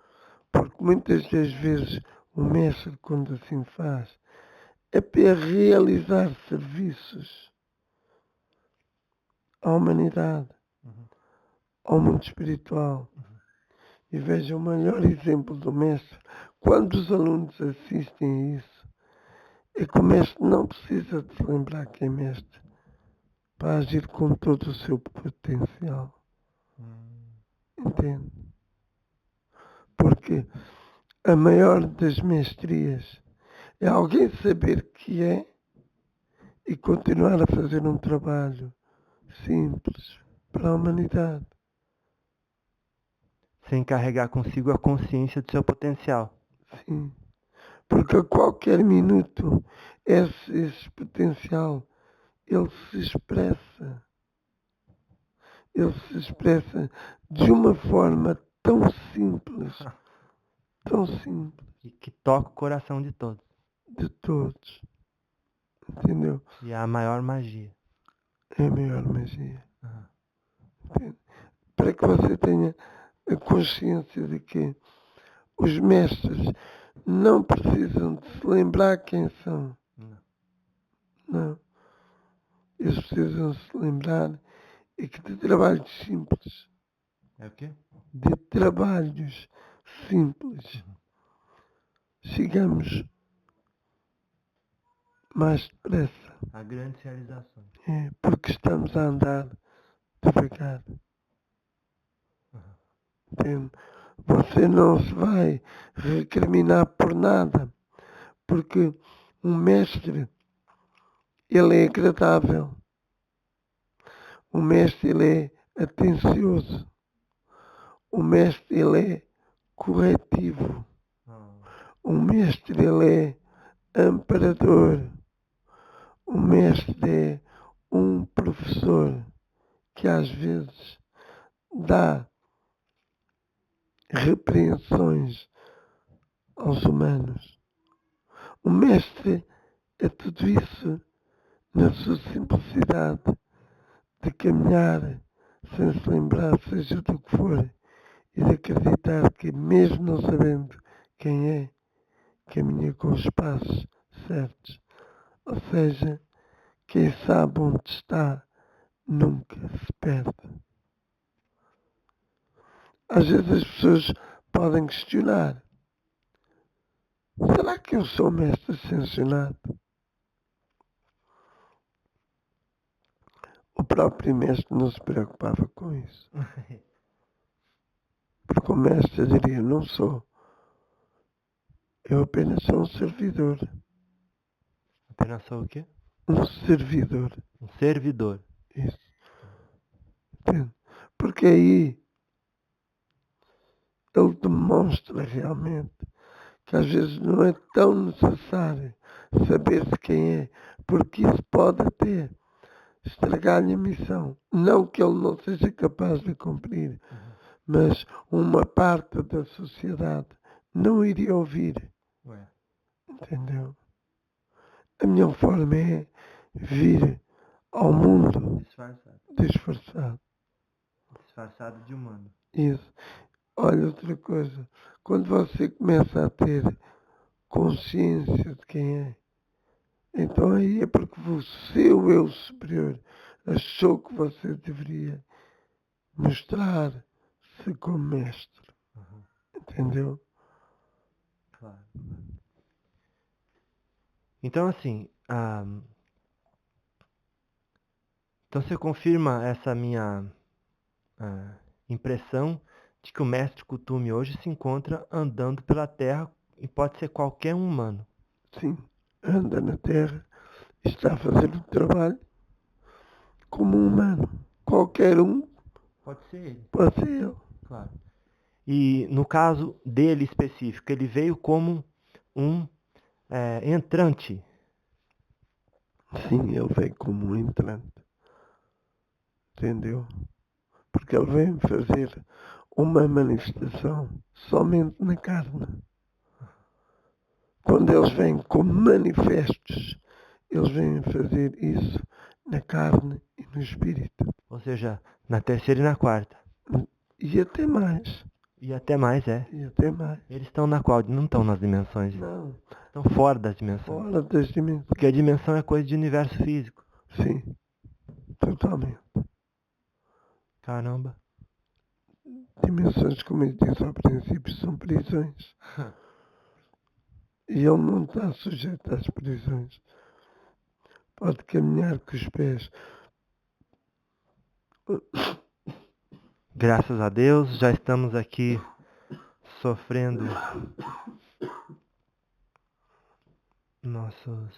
Porque muitas das vezes o mestre, quando assim faz, é para realizar serviços à humanidade, ao mundo espiritual. E veja o melhor exemplo do mestre. Quando os alunos assistem a isso, é que o mestre não precisa de se lembrar que é mestre para agir com todo o seu potencial. Entende? Porque a maior das mestrias é alguém saber que é e continuar a fazer um trabalho simples para a humanidade. Sem carregar consigo a consciência do seu potencial. Sim. Porque a qualquer minuto esse potencial, ele se expressa. Ele se expressa de uma forma tão simples, E que toca o coração de todos. de todos. Entendeu? E é a maior magia. É a maior magia. Entende? Para que você tenha a consciência de que os mestres não precisam de se lembrar quem são. Não. Eles precisam se lembrar é que de trabalhos simples. É o quê? De trabalhos simples. Chegamos mais depressa. A grandes realizações. É, porque estamos a andar devagar. Entende? Você não se vai recriminar por nada. Porque um mestre, ele é agradável. O mestre, ele é atencioso. O mestre, ele é corretivo. O mestre, ele é amparador. O mestre é um professor que às vezes dá repreensões aos humanos. O mestre é tudo isso na sua simplicidade de caminhar sem se lembrar, seja do que for, e de acreditar que, mesmo não sabendo quem é, caminha com os passos certos. Ou seja, quem sabe onde está nunca se perde. Às vezes as pessoas podem questionar: será que eu sou mestre ascensionado? O próprio mestre não se preocupava com isso. Porque o mestre diria: não sou. Eu apenas sou um servidor. Apenas sou o quê? Um servidor. Um servidor. Isso. Entende? Porque aí ele demonstra realmente que às vezes não é tão necessário saber-se quem é, porque isso pode até estragar-lhe a missão. Não que ele não seja capaz de cumprir, mas uma parte da sociedade não iria ouvir. Entendeu? A minha forma é vir ao mundo disfarçado. Disfarçado de humano. Isso. Olha, outra coisa. Quando você começa a ter consciência de quem é, então aí é porque o seu eu superior achou que você deveria mostrar-se como mestre. Entendeu? Claro. Então, assim, então você confirma essa minha impressão de que o mestre Kuthumi hoje se encontra andando pela Terra e pode ser qualquer um humano. Sim, anda na Terra e está a fazer o trabalho como um humano. Qualquer um Pode ser ele. pode ser ele. Claro. E no caso dele específico, ele veio como um entrante. Sim, ele veio como um entrante. Entendeu? Porque ele vem fazer uma manifestação somente na carne. Quando eles vêm como manifestos, eles vêm fazer isso na carne e no espírito. Ou seja, na terceira e na quarta. E até mais. E até mais, E até mais. Eles estão na qual? Não estão nas dimensões. Não, Estão fora das dimensões. fora das dimensões. Porque a dimensão é coisa de universo físico. Sim, totalmente. Caramba. Dimensões, como eu disse ao princípio, são prisões. E ele não está sujeito às prisões. Pode caminhar com os pés. Graças a Deus, já estamos aqui sofrendo nossos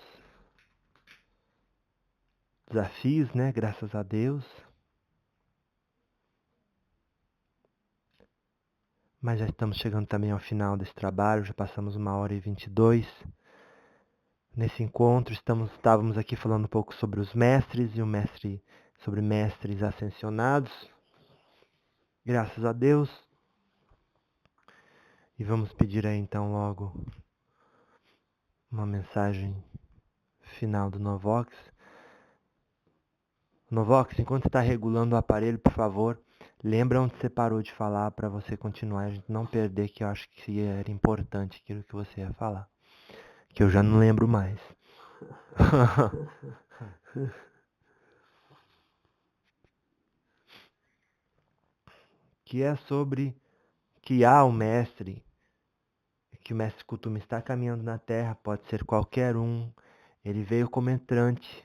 desafios, né? Graças a Deus. Mas já estamos chegando também ao final desse trabalho, já passamos 1h22. Nesse encontro estávamos aqui falando um pouco sobre os mestres e sobre mestres ascensionados. Graças a Deus. E vamos pedir aí então logo uma mensagem final do Novox. Novox, enquanto você está regulando o aparelho, por favor, lembra onde você parou de falar para você continuar, a gente não perder, que eu acho que era importante aquilo que você ia falar. Que eu já não lembro mais. Que é sobre que há o mestre, que o mestre Kuthumi está caminhando na Terra, pode ser qualquer um, ele veio como entrante,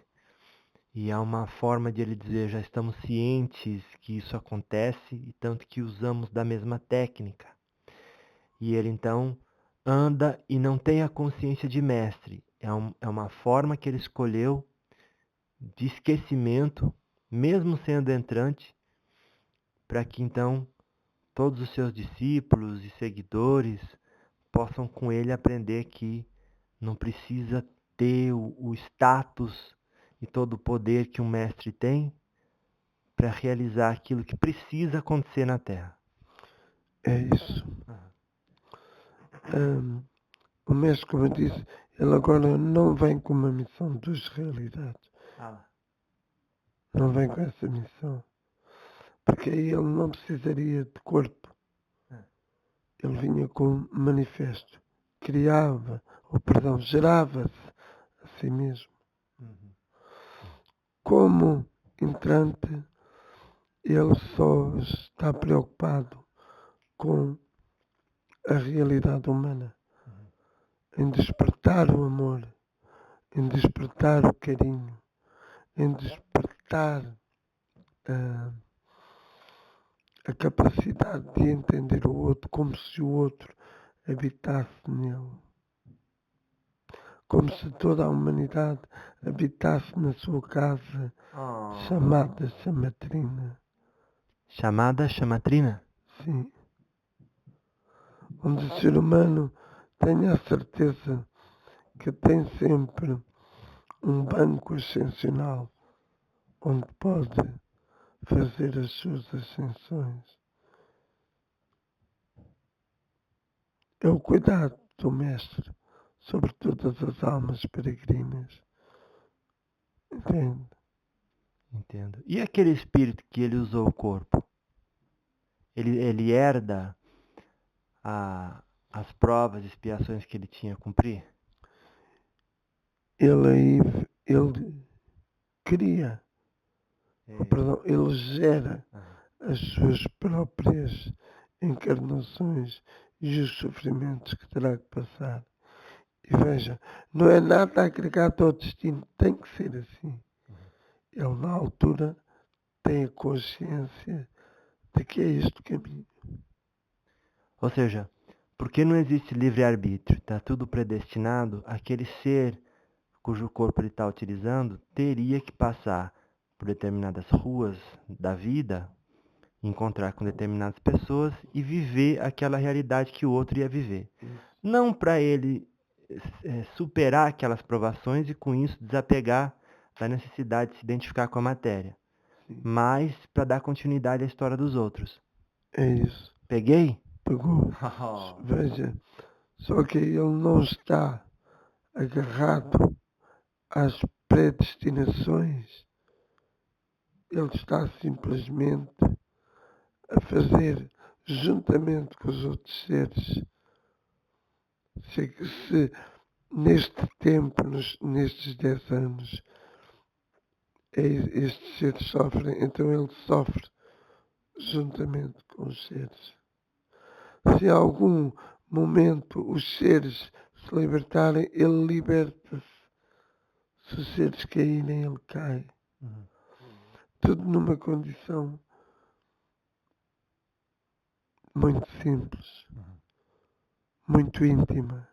e há uma forma de ele dizer, já estamos cientes que isso acontece, e tanto que usamos da mesma técnica. E ele então anda e não tem a consciência de mestre, é uma forma que ele escolheu de esquecimento, mesmo sendo entrante, para que então todos os seus discípulos e seguidores possam com ele aprender que não precisa ter o status e todo o poder que um mestre tem para realizar aquilo que precisa acontecer na Terra. É isso. O mestre, como eu disse, ele agora não vem com uma missão dos realidades. Não vem com essa missão. Porque aí ele não precisaria de corpo. Ele vinha com manifesto. Criava, gerava-se a si mesmo. Como entrante, ele só está preocupado com a realidade humana, em despertar o amor, em despertar o carinho, em despertar a capacidade de entender o outro como se o outro habitasse nele. Como se toda a humanidade habitasse na sua casa, chamada Chamatrina. Chamada Chamatrina? Sim. Onde o ser humano tenha a certeza que tem sempre um banco ascensional onde pode fazer as suas ascensões. É o cuidado do Mestre sobre todas as almas peregrinas. Entende? Entendo. E aquele espírito que ele usou o corpo? Ele herda as provas e expiações que ele tinha a cumprir? Ele cria, ele gera as suas próprias encarnações e os sofrimentos que terá que passar. E veja, não é nada agregado ao destino, tem que ser assim. Ele, na altura, tem a consciência de que é este o caminho. Ou seja, porque não existe livre-arbítrio, está tudo predestinado, aquele ser cujo corpo ele está utilizando teria que passar por determinadas ruas da vida, encontrar com determinadas pessoas e viver aquela realidade que o outro ia viver. Não para ele superar aquelas provações e com isso desapegar da necessidade de se identificar com a matéria, mas para dar continuidade à história dos outros. É isso. Peguei? Pegou. Veja, só que ele não está agarrado às predestinações, ele está simplesmente a fazer, juntamente com os outros seres, se neste tempo, nestes 10 anos, estes seres sofrem, então ele sofre juntamente com os seres. Se em algum momento os seres se libertarem, ele liberta-se. Se os seres caírem, ele cai. Tudo numa condição muito simples, muito íntima.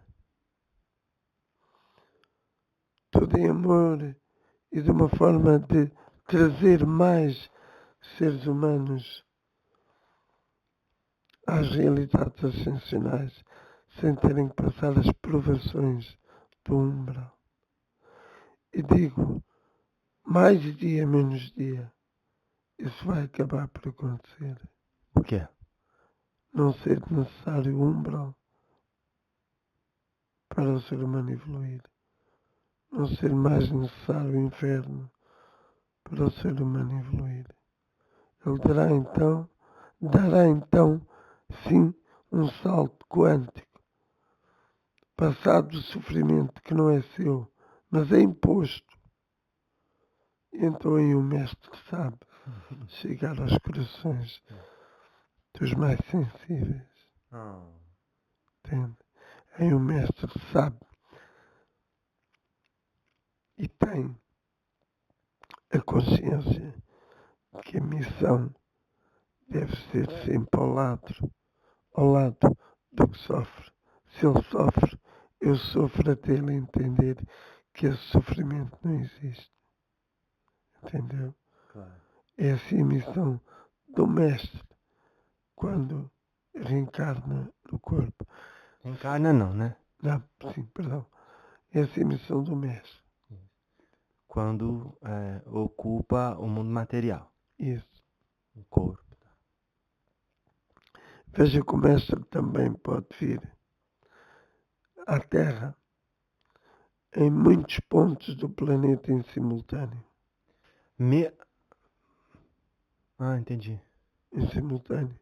Tudo em amor e de uma forma de trazer mais seres humanos às realidades ascensionais sem terem que passar as provações do umbral. E digo, mais dia, menos dia, isso vai acabar por acontecer. O quê? Não ser necessário o umbral para o ser humano evoluir. Não ser mais necessário o inferno para o ser humano evoluir. Ele dará então, sim, um salto quântico, passado do sofrimento que não é seu, mas é imposto. E então aí o mestre sabe chegar aos corações dos mais sensíveis. Entende? Aí o mestre sabe e tem a consciência de que a missão deve ser sempre ao lado do que sofre. Se ele sofre, eu sofro até ele entender que esse sofrimento não existe. Entendeu? Claro. É assim a missão do mestre quando reencarna no corpo. Reencarna não, né? Não, sim, perdão. É assim a missão do mestre. Quando ocupa o mundo material, Isso. o corpo. Veja que o mestre também pode vir à Terra em muitos pontos do planeta em simultâneo. Entendi. Em simultâneo.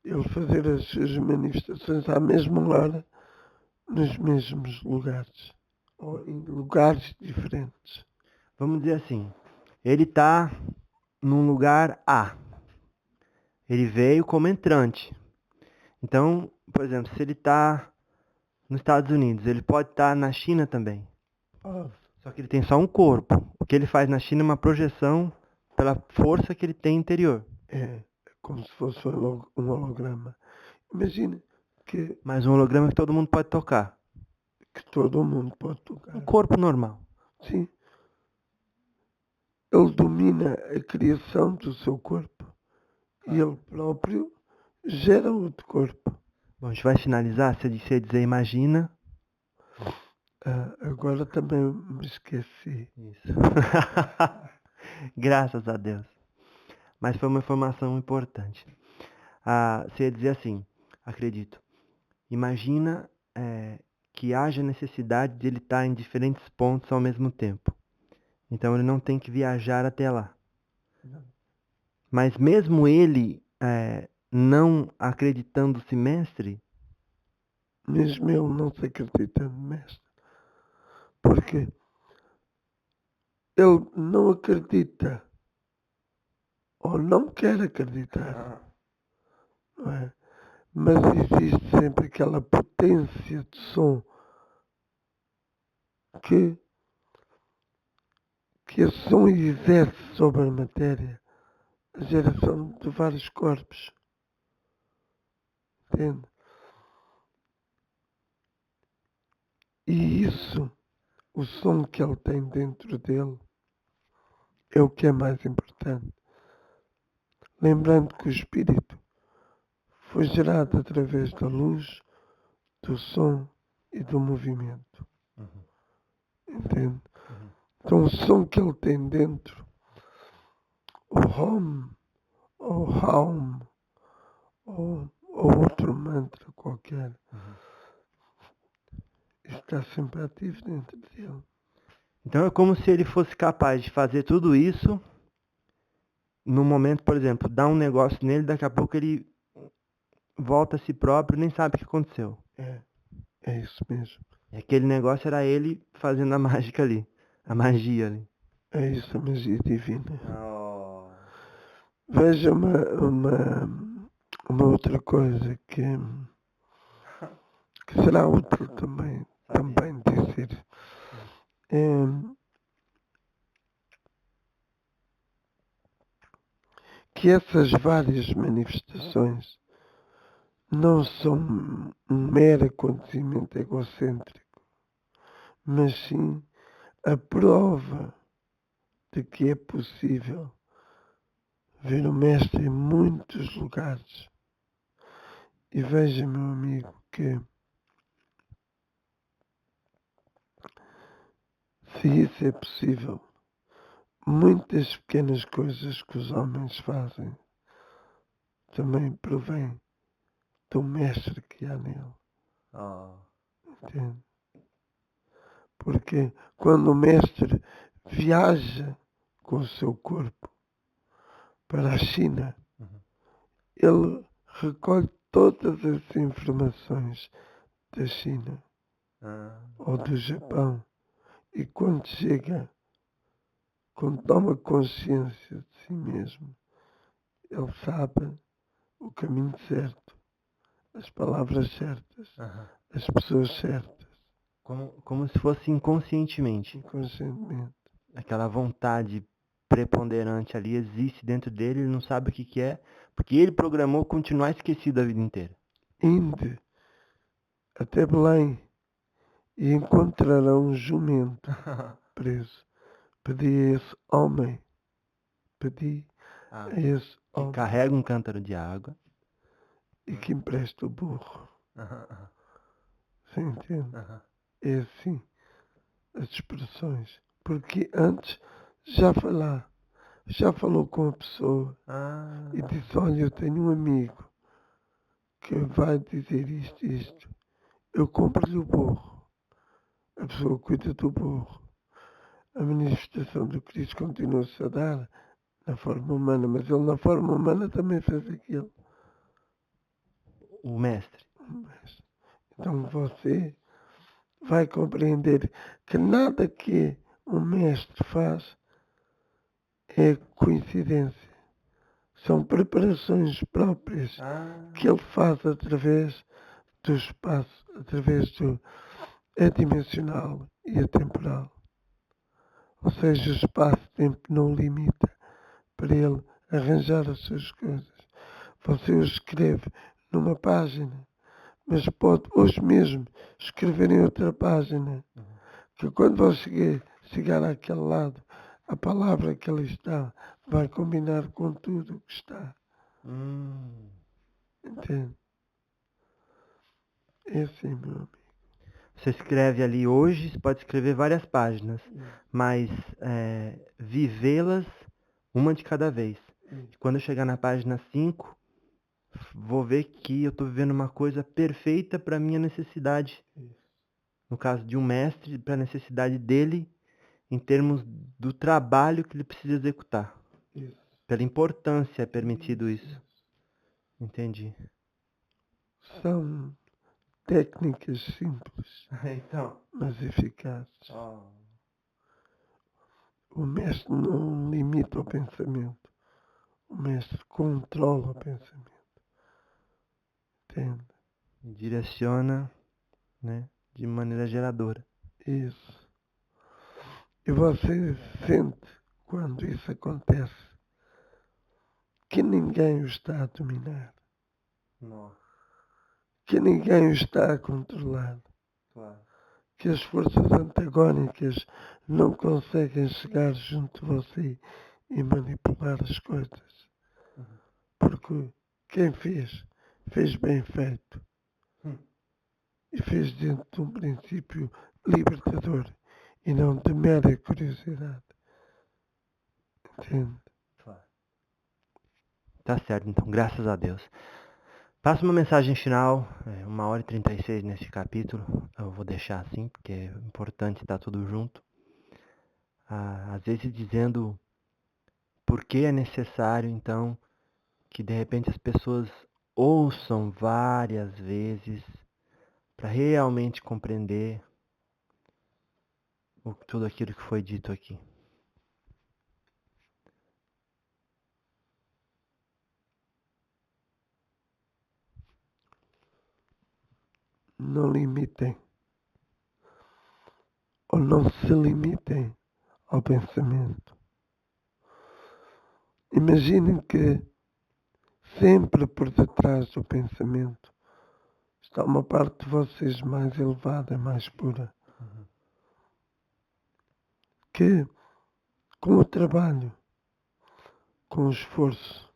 Ele fazer as suas manifestações à mesma hora, nos mesmos lugares, ou em lugares diferentes. Vamos dizer assim, ele está num lugar A. Ele veio como entrante. Então, por exemplo, se ele está nos Estados Unidos, ele pode estar na China também. Só que ele tem só um corpo. O que ele faz na China é uma projeção pela força que ele tem interior. É como se fosse um holograma. Imagina que... Mas um holograma que todo mundo pode tocar. Que todo mundo pode tocar. Um corpo normal. Sim. Ele domina a criação do seu corpo. E ele próprio gera outro corpo. Bom, a gente vai finalizar. Se você dizer imagina. Agora também me esqueci. Isso. Graças a Deus. Mas foi uma informação importante. Você ia dizer assim, acredito. Imagina que haja necessidade de ele estar em diferentes pontos ao mesmo tempo. Então ele não tem que viajar até lá. Não. Mas mesmo ele não acreditando-se mestre, Mesmo ele não se acreditando mestre. Porque ele não acredita ou não quer acreditar. Não é? mas existe sempre aquela potência de som que esse som exerce sobre a matéria, a geração de vários corpos. Entende? E isso, o som que ele tem dentro dele, é o que é mais importante. Lembrando que o espírito foi gerado através da luz, do som e do movimento. Entende? Então o som que ele tem dentro, o home, ou home, ou outro mantra qualquer, está sempre ativo dentro dele. Então é como se ele fosse capaz de fazer tudo isso no momento, por exemplo, dá um negócio nele, daqui a pouco ele volta a si próprio e nem sabe o que aconteceu. É isso mesmo. E aquele negócio era ele fazendo a mágica ali, a magia ali. É isso a magia divina. Veja uma outra coisa que será útil também dizer. Que essas várias manifestações não são um mero acontecimento egocêntrico, mas sim a prova de que é possível ver o Mestre em muitos lugares. E veja, meu amigo, que se isso é possível, muitas pequenas coisas que os homens fazem também provém do Mestre que há nele. Entende? Porque quando o Mestre viaja com o seu corpo para a China, ele recolhe todas as informações da China ou do Japão, e quando chega, quando toma consciência de si mesmo, ele sabe o caminho certo, as palavras certas, as pessoas certas. Como se fosse inconscientemente. Inconscientemente. Aquela vontade preponderante ali existe dentro dele, ele não sabe o que é, porque ele programou continuar esquecido a vida inteira. Inde até Belém e encontrarão um jumento preso. Pedi a esse homem, a esse Que homem carrega um cântaro de água. e que empresta o burro. Você entende? É assim as expressões. Porque antes já foi lá, já falou com a pessoa e disse, olha, eu tenho um amigo que vai dizer isto. Eu compro-lhe o burro. A pessoa cuida do burro. A manifestação do Cristo continua-se a dar na forma humana, mas ele na forma humana também fez aquilo. O mestre. Então você vai compreender que nada que um mestre faz é coincidência. São preparações próprias que ele faz através do espaço, através do adimensional e atemporal. Ou seja, o espaço-tempo não limita para ele arranjar as suas coisas. Você o escreve numa página, mas pode hoje mesmo escrever em outra página, que quando você chegar àquele lado, a palavra que ali está vai combinar com tudo o que está. Entende? É assim, meu amigo. Você escreve ali hoje, você pode escrever várias páginas, mas vivê-las uma de cada vez. Quando eu chegar na página 5, vou ver que eu estou vivendo uma coisa perfeita para a minha necessidade. No caso de um mestre, para a necessidade dele, em termos do trabalho que ele precisa executar. Pela importância é permitido isso. Entendi. São técnicas simples, Então. mas eficazes. O mestre não limita o pensamento. O mestre controla o pensamento. entende? E direciona, né, de maneira geradora. Isso. E você sente, quando isso acontece, que ninguém o está a dominar, Nossa, que ninguém o está a controlar, claro. que as forças antagónicas não conseguem chegar junto de você e manipular as coisas. Porque quem fez bem feito. E fez dentro de um princípio libertador e não de mera curiosidade. Entende? Claro. Tá certo, então, graças a Deus. Faço uma mensagem final, 1h36 nesse capítulo. Eu vou deixar assim, porque é importante estar tudo junto. Às vezes dizendo por que é necessário, então, que de repente as pessoas ouçam várias vezes para realmente compreender tudo aquilo que foi dito aqui. Não limitem ou não se limitem ao pensamento. Imaginem que sempre por detrás do pensamento está uma parte de vocês mais elevada, mais pura, que com o trabalho, com o esforço,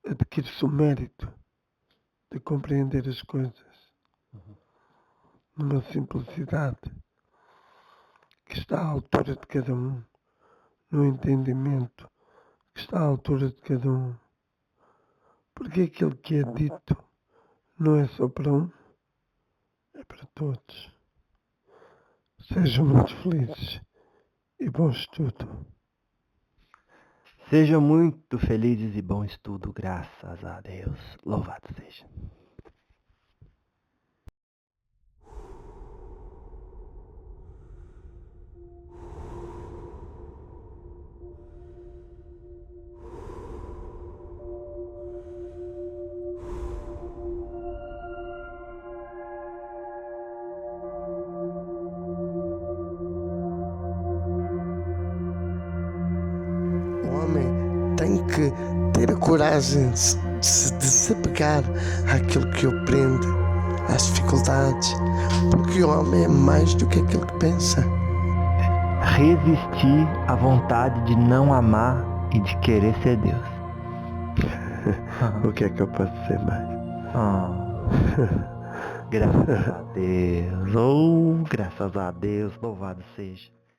adquire-se o mérito de compreender as coisas numa simplicidade que está à altura de cada um, no entendimento que está à altura de cada um. Porque aquilo que é dito não é só para um, é para todos. Sejam muito felizes e bom estudo. Sejam muito felizes e bom estudo, graças a Deus. Louvado seja. O homem tem que ter a coragem de se apegar àquilo que o prende, às dificuldades, porque o homem é mais do que aquilo que pensa. Resistir à vontade de não amar e de querer ser Deus. O que é que eu posso dizer mais? Graças a Deus. Oh, graças a Deus. Louvado seja.